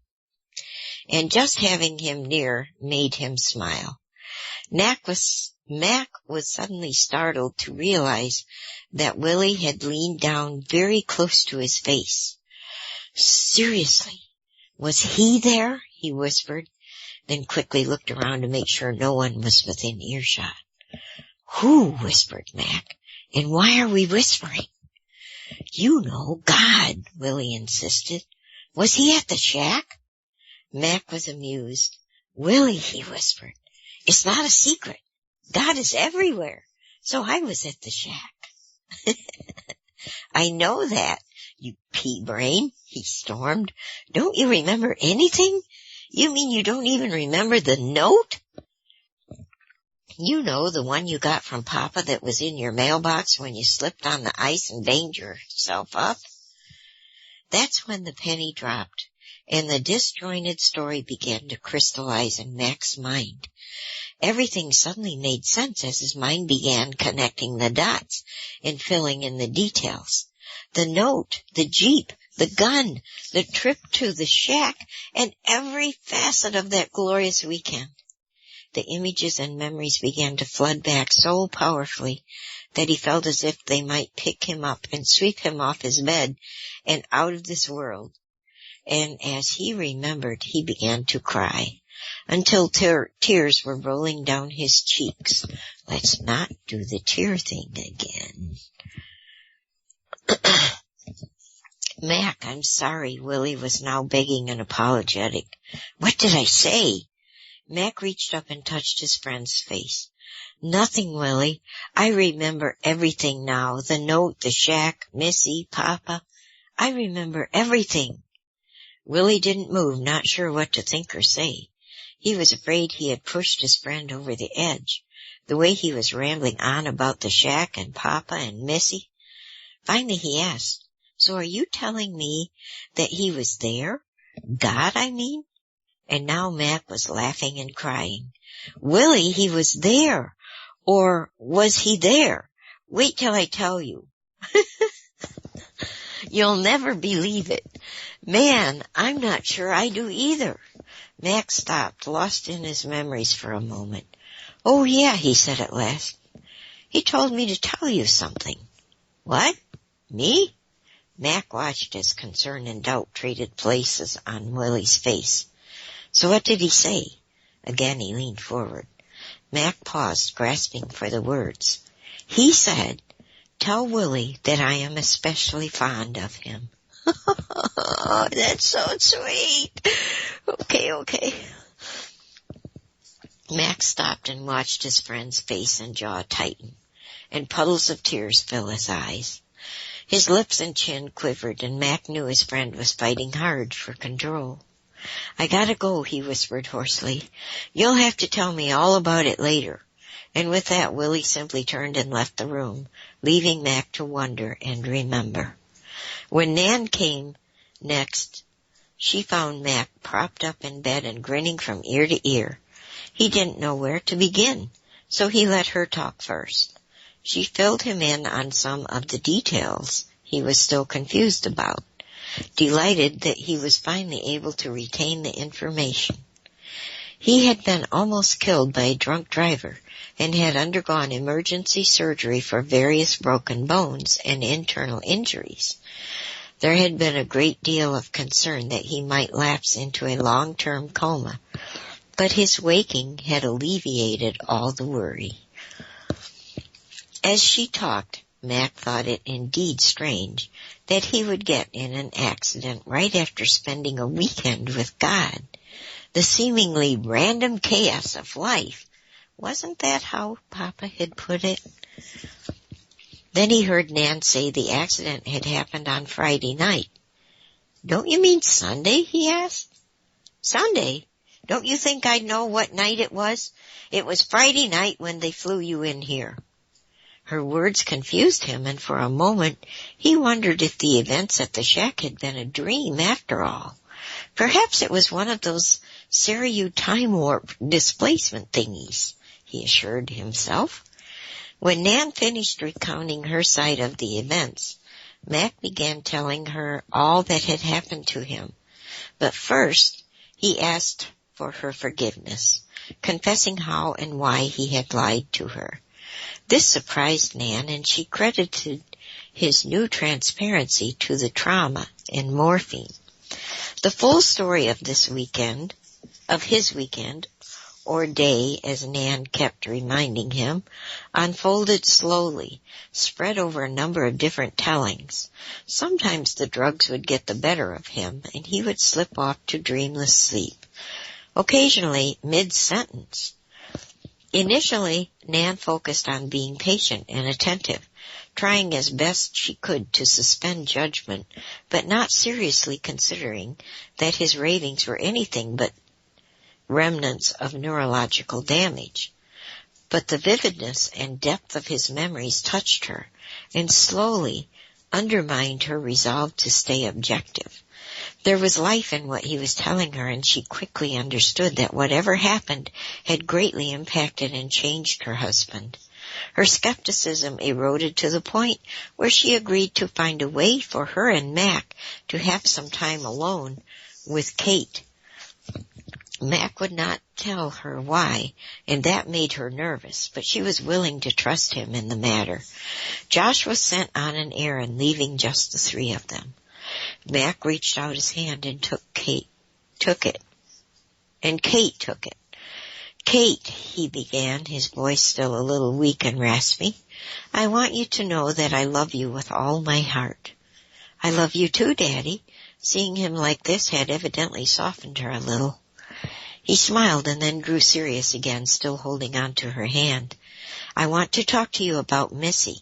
And just having him near made him smile. Mac was suddenly startled to realize that Willie had leaned down very close to his face. Seriously, was he there? He whispered, then quickly looked around to make sure no one was within earshot. Who? Whispered Mac. And why are we whispering? You know, God, Willie insisted. Was he at the shack? Mac was amused. Willie, he whispered, it's not a secret. God is everywhere. So I was at the shack. I know that, you pea-brain, he stormed. Don't you remember anything? You mean you don't even remember the note? You know, the one you got from Papa that was in your mailbox when you slipped on the ice and banged yourself up? That's when the penny dropped, and the disjointed story began to crystallize in Mac's mind. Everything suddenly made sense as his mind began connecting the dots and filling in the details. The note, the Jeep, the gun, the trip to the shack, and every facet of that glorious weekend. The images and memories began to flood back so powerfully that he felt as if they might pick him up and sweep him off his bed and out of this world. And as he remembered, he began to cry until tears were rolling down his cheeks. Let's not do the tear thing again. Mac, I'm sorry, Willie was now begging and apologetic. What did I say? Mac reached up and touched his friend's face. Nothing, Willie. I remember everything now. The note, the shack, Missy, Papa. I remember everything. Willie didn't move, not sure what to think or say. He was afraid he had pushed his friend over the edge, the way he was rambling on about the shack and Papa and Missy. Finally he asked, so are you telling me that he was there? God, I mean? And now Mac was laughing and crying. Willie, he was there. Or was he there? Wait till I tell you. You'll never believe it. Man, I'm not sure I do either. Mac stopped, lost in his memories for a moment. Oh yeah, he said at last. He told me to tell you something. What? Me? Mac watched as concern and doubt traded places on Willie's face. So what did he say? Again he leaned forward. Mac paused, grasping for the words. He said, tell Willie that I am especially fond of him. Oh, that's so sweet. Okay. Mac stopped and watched his friend's face and jaw tighten, and puddles of tears fill his eyes. His lips and chin quivered, and Mac knew his friend was fighting hard for control. I gotta go, he whispered hoarsely. You'll have to tell me all about it later. And with that, Willie simply turned and left the room, leaving Mac to wonder and remember. When Nan came next, she found Mac propped up in bed and grinning from ear to ear. He didn't know where to begin, so he let her talk first. She filled him in on some of the details he was still confused about, delighted that he was finally able to retain the information. He had been almost killed by a drunk driver and had undergone emergency surgery for various broken bones and internal injuries. There had been a great deal of concern that he might lapse into a long-term coma, but his waking had alleviated all the worry. As she talked, Mac thought it indeed strange that he would get in an accident right after spending a weekend with God. The seemingly random chaos of life. Wasn't that how Papa had put it? Then he heard Nan say the accident had happened on Friday night. Don't you mean Sunday? He asked. Sunday? Don't you think I'd know what night it was? It was Friday night when they flew you in here. Her words confused him, and for a moment he wondered if the events at the shack had been a dream after all. Perhaps it was one of those Seriou time warp displacement thingies, he assured himself. When Nan finished recounting her side of the events, Mac began telling her all that had happened to him. But first, he asked for her forgiveness, confessing how and why he had lied to her. This surprised Nan, and she credited his new transparency to the trauma and morphine. The full story of his weekend, or day, as Nan kept reminding him, unfolded slowly, spread over a number of different tellings. Sometimes the drugs would get the better of him, and he would slip off to dreamless sleep, occasionally mid-sentence. Initially, Nan focused on being patient and attentive, trying as best she could to suspend judgment, but not seriously considering that his ravings were anything but remnants of neurological damage. But the vividness and depth of his memories touched her and slowly undermined her resolve to stay objective. There was life in what he was telling her, and she quickly understood that whatever happened had greatly impacted and changed her husband. Her skepticism eroded to the point where she agreed to find a way for her and Mac to have some time alone with Kate. Mac would not tell her why, and that made her nervous, but she was willing to trust him in the matter. Josh was sent on an errand, leaving just the three of them. Mac reached out his hand and Kate took it. Kate, he began, his voice still a little weak and raspy, I want you to know that I love you with all my heart. I love you too, Daddy. Seeing him like this had evidently softened her a little. He smiled and then grew serious again, still holding on to her hand. I want to talk to you about Missy.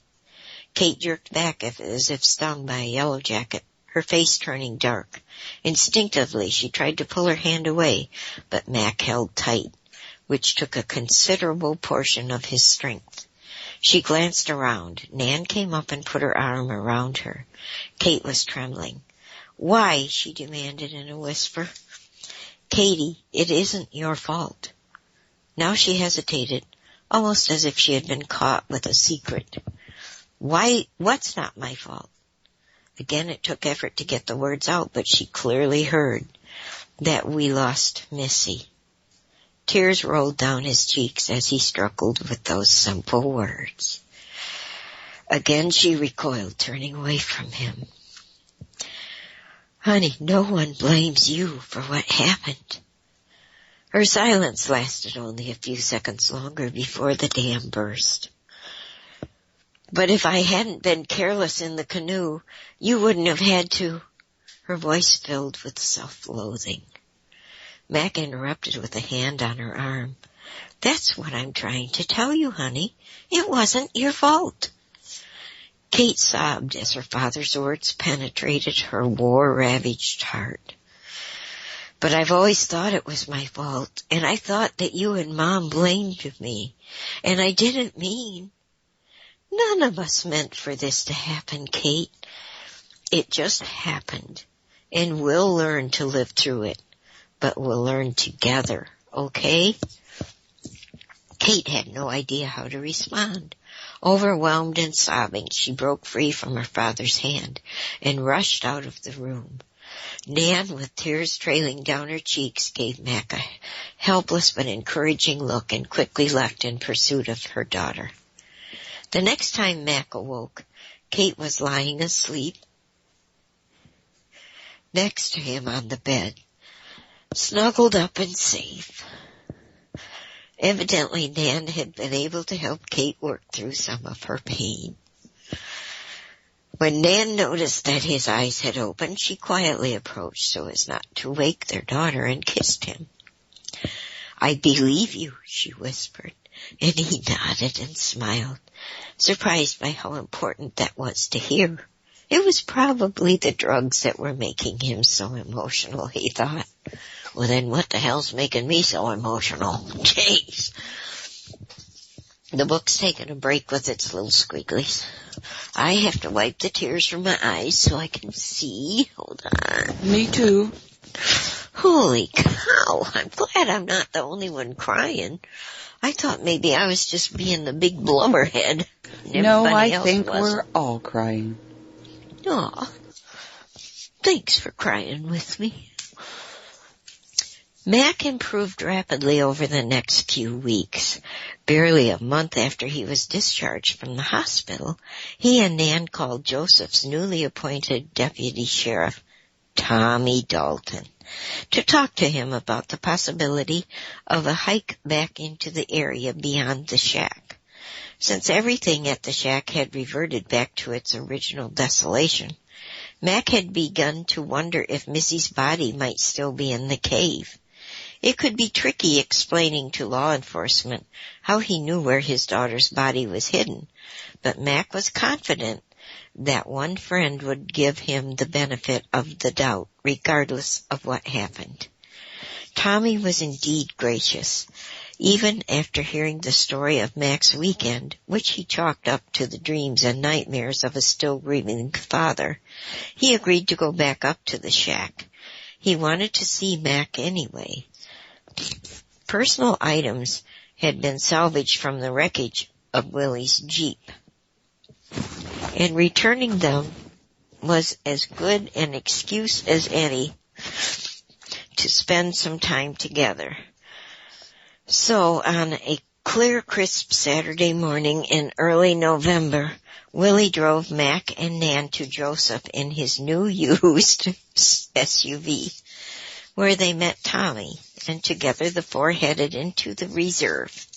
Kate jerked back as if stung by a yellow jacket, her face turning dark. Instinctively, she tried to pull her hand away, but Mac held tight, which took a considerable portion of his strength. She glanced around. Nan came up and put her arm around her. Kate was trembling. Why? She demanded in a whisper. Katie, it isn't your fault. Now she hesitated, almost as if she had been caught with a secret. Why? What's not my fault? Again it took effort to get the words out, but she clearly heard that we lost Missy. Tears rolled down his cheeks as he struggled with those simple words. Again she recoiled, turning away from him. Honey, no one blames you for what happened. Her silence lasted only a few seconds longer before the dam burst. But if I hadn't been careless in the canoe, you wouldn't have had to. Her voice filled with self-loathing. Mac interrupted with a hand on her arm. That's what I'm trying to tell you, honey. It wasn't your fault. Kate sobbed as her father's words penetrated her war-ravaged heart. But I've always thought it was my fault, and I thought that you and Mom blamed me, and I didn't mean. None of us meant for this to happen, Kate. It just happened, and we'll learn to live through it, but we'll learn together, okay? Kate had no idea how to respond. Overwhelmed and sobbing, she broke free from her father's hand and rushed out of the room. Nan, with tears trailing down her cheeks, gave Mac a helpless but encouraging look and quickly left in pursuit of her daughter. The next time Mac awoke, Kate was lying asleep next to him on the bed, snuggled up and safe. Evidently, Nan had been able to help Kate work through some of her pain. When Nan noticed that his eyes had opened, she quietly approached so as not to wake their daughter and kissed him. I believe you, she whispered, and he nodded and smiled, surprised by how important that was to hear. It was probably the drugs that were making him so emotional, he thought. Well, then what the hell's making me so emotional? Jeez. The book's taking a break with its little squigglies. I have to wipe the tears from my eyes so I can see. Hold on. Me too. Holy cow, I'm glad I'm not the only one crying. I thought maybe I was just being the big blubberhead. No, I think we're all crying. Aw, thanks for crying with me. Mac improved rapidly over the next few weeks. Barely a month after he was discharged from the hospital, he and Nan called Joseph's newly appointed deputy sheriff, Tommy Dalton, to talk to him about the possibility of a hike back into the area beyond the shack. Since everything at the shack had reverted back to its original desolation, Mac had begun to wonder if Missy's body might still be in the cave. It could be tricky explaining to law enforcement how he knew where his daughter's body was hidden, but Mac was confident that one friend would give him the benefit of the doubt, regardless of what happened. Tommy was indeed gracious. Even after hearing the story of Mac's weekend, which he chalked up to the dreams and nightmares of a still grieving father, he agreed to go back up to the shack. He wanted to see Mac anyway. Personal items had been salvaged from the wreckage of Willie's Jeep, and returning them was as good an excuse as any to spend some time together. So on a clear, crisp Saturday morning in early November, Willie drove Mac and Nan to Joseph in his new used SUV, where they met Tommy, and together the four headed into the reserve.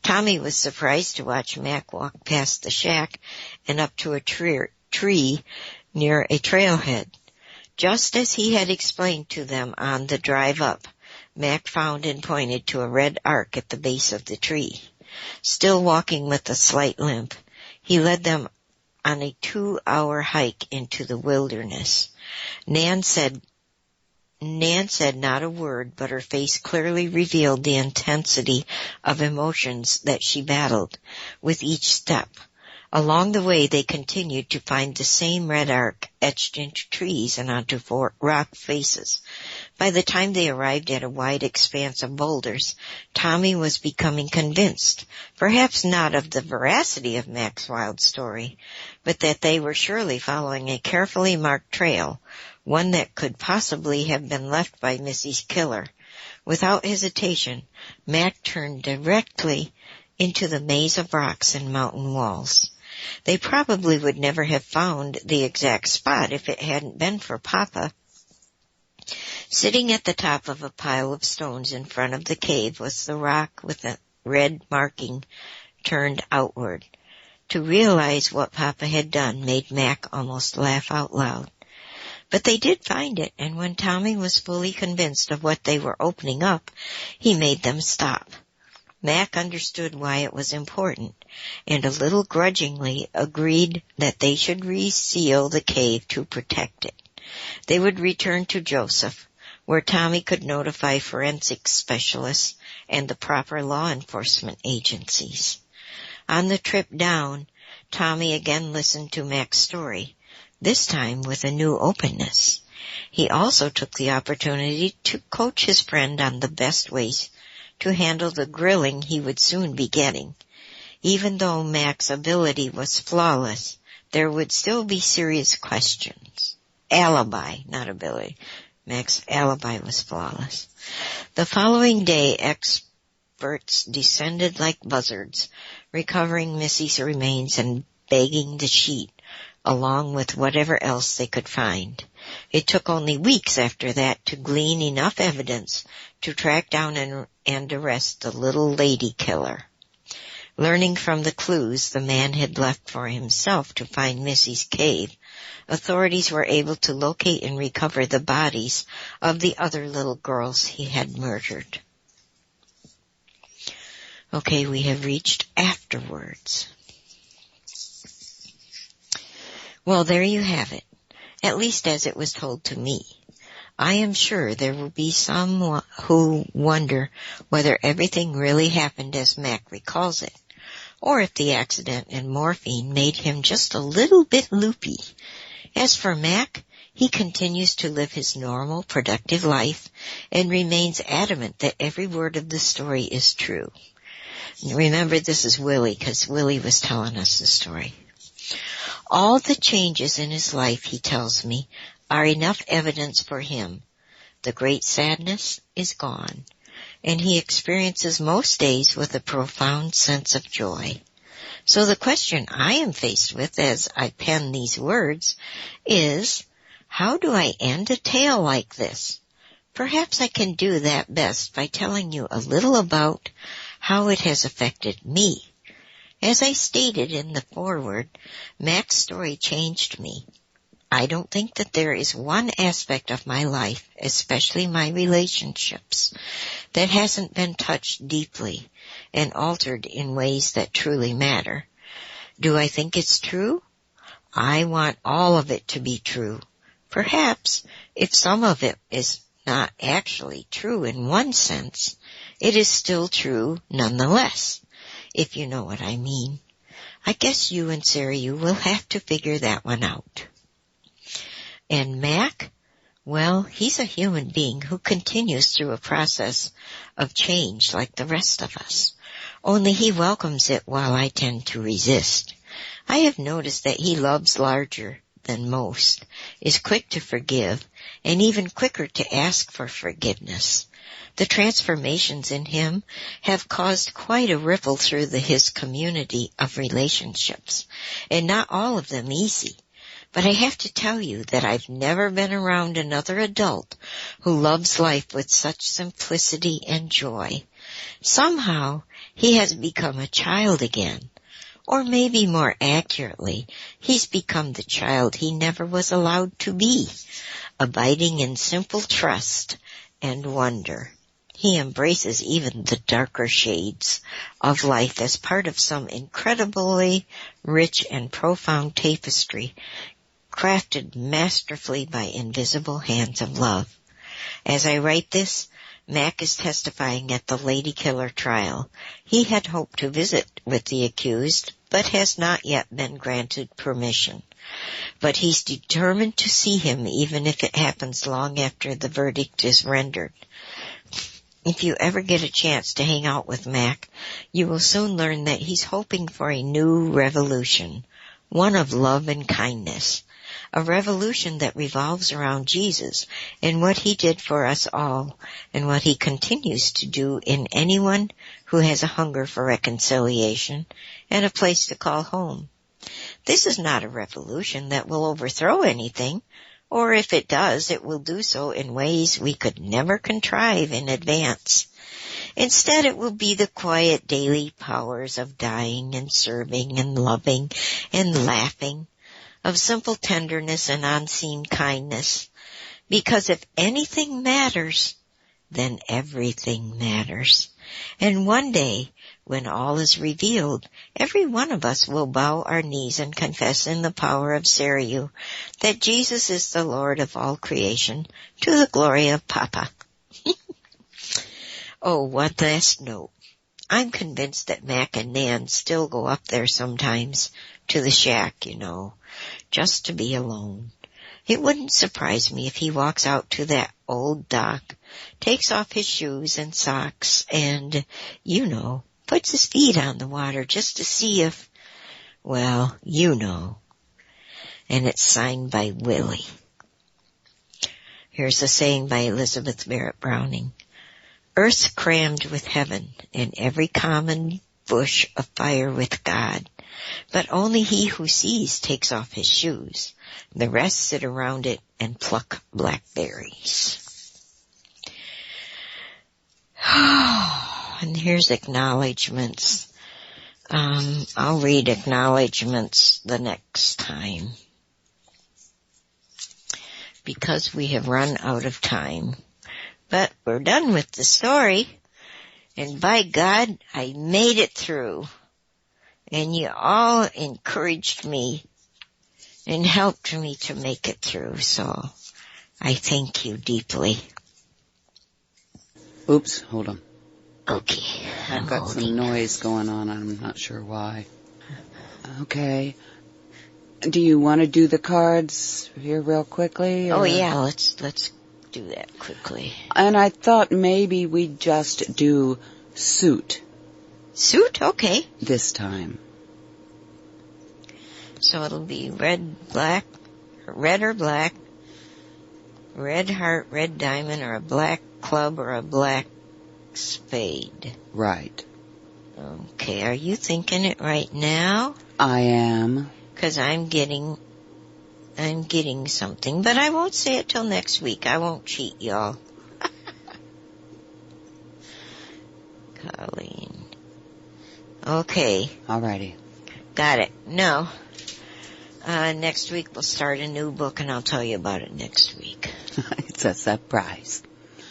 Tommy was surprised to watch Mac walk past the shack and up to a tree near a trailhead. Just as he had explained to them on the drive up, Mac found and pointed to a red arc at the base of the tree. Still walking with a slight limp, he led them on a 2-hour hike into the wilderness. Nan said not a word, but her face clearly revealed the intensity of emotions that she battled with each step. Along the way, they continued to find the same red arc etched into trees and onto rock faces. By the time they arrived at a wide expanse of boulders, Tommy was becoming convinced, perhaps not of the veracity of Mac's wild story, but that they were surely following a carefully marked trail, one that could possibly have been left by Missy's killer. Without hesitation, Mac turned directly into the maze of rocks and mountain walls. They probably would never have found the exact spot if it hadn't been for Papa. Sitting at the top of a pile of stones in front of the cave was the rock with a red marking turned outward. To realize what Papa had done made Mac almost laugh out loud. But they did find it, and when Tommy was fully convinced of what they were opening up, he made them stop. Mac understood why it was important, and a little grudgingly agreed that they should reseal the cave to protect it. They would return to Joseph, where Tommy could notify forensic specialists and the proper law enforcement agencies. On the trip down, Tommy again listened to Mac's story, this time with a new openness. He also took the opportunity to coach his friend on the best ways to handle the grilling he would soon be getting. Even though Mac's ability was flawless, there would still be serious questions. Alibi, not ability. Mac's alibi was flawless. The following day, experts descended like buzzards, recovering Missy's remains and bagging the sheet, along with whatever else they could find. It took only weeks after that to glean enough evidence to track down and arrest the little lady killer. Learning from the clues the man had left for himself to find Missy's cave, authorities were able to locate and recover the bodies of the other little girls he had murdered. Okay, we have reached afterwards. Well, there you have it, at least as it was told to me. I am sure there will be some who wonder whether everything really happened as Mac recalls it, or if the accident and morphine made him just a little bit loopy. As for Mac, He continues to live his normal, productive life and remains adamant that every word of the story is true. Remember, this is Willie, because Willie was telling us the story. All the changes in his life, he tells me, are enough evidence for him. The great sadness is gone, and he experiences most days with a profound sense of joy. So the question I am faced with as I pen these words is, how do I end a tale like this? Perhaps I can do that best by telling you a little about how it has affected me. As I stated in the foreword, Mac's story changed me. I don't think that there is one aspect of my life, especially my relationships, that hasn't been touched deeply and altered in ways that truly matter. Do I think it's true? I want all of it to be true. Perhaps, if some of it is not actually true in one sense, it is still true nonetheless, if you know what I mean. I guess you and Sarah, you will have to figure that one out. And Mac? Well, he's a human being who continues through a process of change like the rest of us. Only he welcomes it while I tend to resist. I have noticed that he loves larger than most, is quick to forgive, and even quicker to ask for forgiveness. The transformations in him have caused quite a ripple through his community of relationships, and not all of them easy. But I have to tell you that I've never been around another adult who loves life with such simplicity and joy. Somehow, he has become a child again. Or maybe more accurately, he's become the child he never was allowed to be, abiding in simple trust and wonder. He embraces even the darker shades of life as part of some incredibly rich and profound tapestry crafted masterfully by invisible hands of love. As I write this, Mac is testifying at the Lady Killer trial. He had hoped to visit with the accused, but has not yet been granted permission. But he's determined to see him even if it happens long after the verdict is rendered. If you ever get a chance to hang out with Mac, you will soon learn that he's hoping for a new revolution, one of love and kindness. A revolution that revolves around Jesus and what he did for us all and what he continues to do in anyone who has a hunger for reconciliation and a place to call home. This is not a revolution that will overthrow anything, or if it does, it will do so in ways we could never contrive in advance. Instead, it will be the quiet daily powers of dying and serving and loving and laughing, of simple tenderness and unseen kindness. Because if anything matters, then everything matters. And one day, when all is revealed, every one of us will bow our knees and confess in the power of Sariu that Jesus is the Lord of all creation, to the glory of Papa. Oh, one last note. I'm convinced that Mac and Nan still go up there sometimes, to the shack, just to be alone. It wouldn't surprise me if he walks out to that old dock, takes off his shoes and socks, and, puts his feet on the water just to see if, And it's signed by Willie. Here's a saying by Elizabeth Barrett Browning. Earth crammed with heaven, and every common bush afire with God. But only he who sees takes off his shoes. The rest sit around it and pluck blackberries. And here's acknowledgments. I'll read acknowledgments the next time, because we have run out of time. But we're done with the story, and by God, I made it through. And you all encouraged me and helped me to make it through, so I thank you deeply. Oops, hold on. Okay. I've got some noise going on. I'm not sure why. Okay. Do you want to do the cards here real quickly? Or? Oh, yeah, let's do that quickly. And I thought maybe we'd just do suit. Suit? Okay. This time. So it'll be red, black, red or black, red heart, red diamond, or a black club, or a black spade. Right. Okay, are you thinking it right now? I am. 'Cause I'm getting something, but I won't say it till next week. I won't cheat y'all. Colleen. Okay. Alrighty. Got it. No. Next week we'll start a new book, and I'll tell you about it next week. It's a surprise.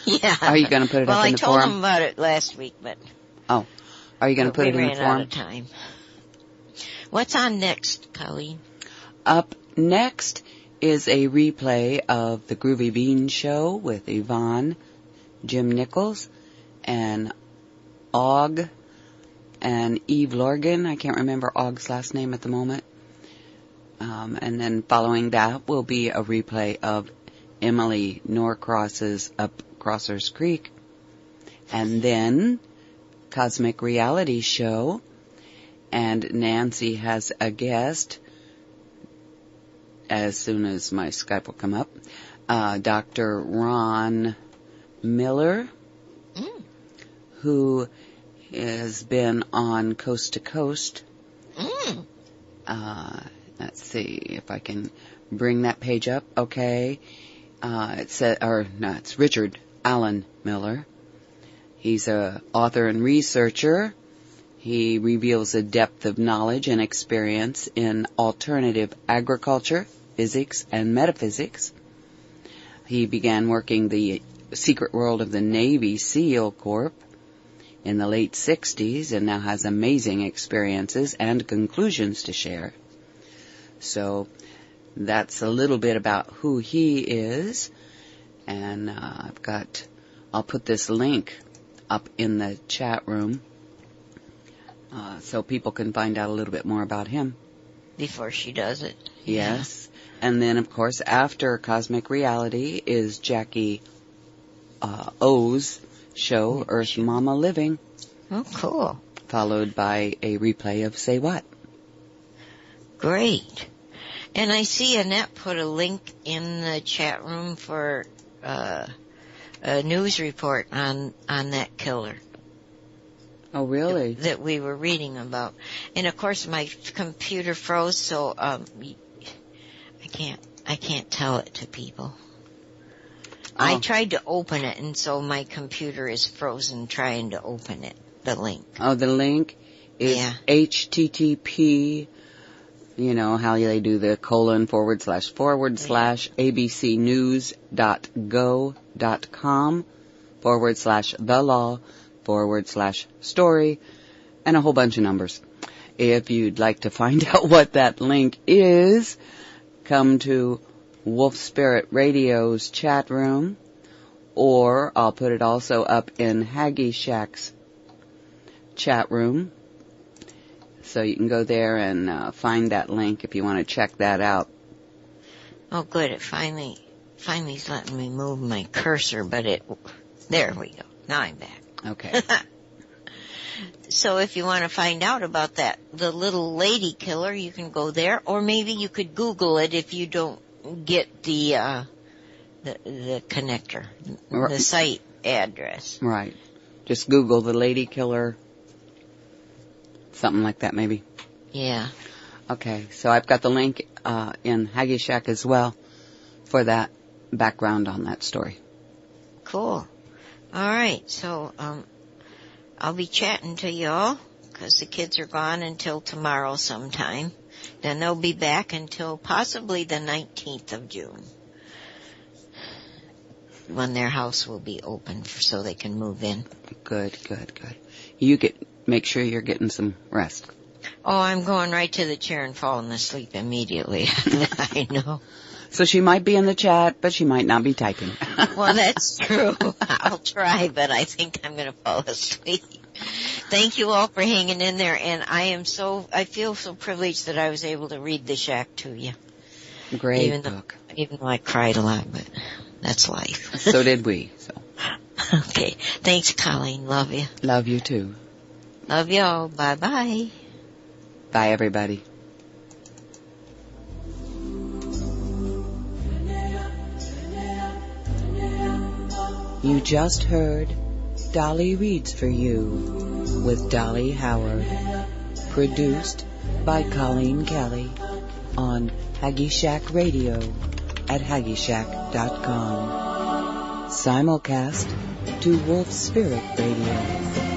Yeah. Are you going to put it up in the forum? Well, I told them about it last week, but... Oh. Are you going to put it in the forum? We ran out of time. What's on next, Colleen? Up next is a replay of the Groovy Bean Show with Yvonne, Jim Nichols, and Og, and Eve Lorgan. I can't remember Og's last name at the moment. And then following that will be a replay of Emily Norcross's Up Crossers Creek. And then Cosmic Reality Show. And Nancy has a guest, as soon as my Skype will come up, Dr. Ron Miller, who has been on Coast to Coast. Let's see if I can bring that page up. Okay. It's Richard Allen Miller. He's a author and researcher. He reveals a depth of knowledge and experience in alternative agriculture, physics, and metaphysics. He began working the secret world of the Navy SEAL Corps in the late 60s and now has amazing experiences and conclusions to share. So that's a little bit about who he is. And I'll put this link up in the chat room so people can find out a little bit more about him. Before she does it. Yes. Yeah. And then, of course, after Cosmic Reality is Jackie O's show, Earth Mama Living. Oh, cool. Followed by a replay of Say What. Great. And I see Annette put a link in the chat room for a news report on that killer. Oh, really? That we were reading about. And of course my computer froze, so I can't tell it to people. Oh. I tried to open it, and so my computer is frozen trying to open it, the link. Oh, the link is HTTP, you know, how they do the : abcnews.go.com/the law/story, and a whole bunch of numbers. If you'd like to find out what that link is, come to Wolf Spirit Radio's chat room, or I'll put it also up in Haggy Shack's chat room. So you can go there and find that link if you want to check that out. Oh, good. It finally's letting me move my cursor, but there we go. Now I'm back. Okay. So if you want to find out about that, the little lady killer, you can go there, or maybe you could Google it if you don't get the connector, the site address. Right. Just Google the lady killer. Something like that, maybe. Yeah. Okay, so I've got the link in Haggy Shack as well for that background on that story. Cool. All right, so I'll be chatting to y'all because the kids are gone until tomorrow sometime. Then they'll be back until possibly the 19th of June when their house will be open so they can move in. Good. You make sure you're getting some rest. Oh, I'm going right to the chair and falling asleep immediately. I know. So she might be in the chat, but she might not be typing. Well, that's true. I'll try, but I think I'm going to fall asleep. Thank you all for hanging in there, and I feel so privileged that I was able to read The Shack to you. Great book. Even though I cried a lot, but that's life. So did we. So. Okay. Thanks, Colleen. Love you. Love you too. Love y'all. Bye-bye. Bye, everybody. You just heard Dolly Reads for You with Dolly Howard, produced by Colleen Kelly on Haggy Shack Radio at haggyshack.com. Simulcast to Wolf Spirit Radio.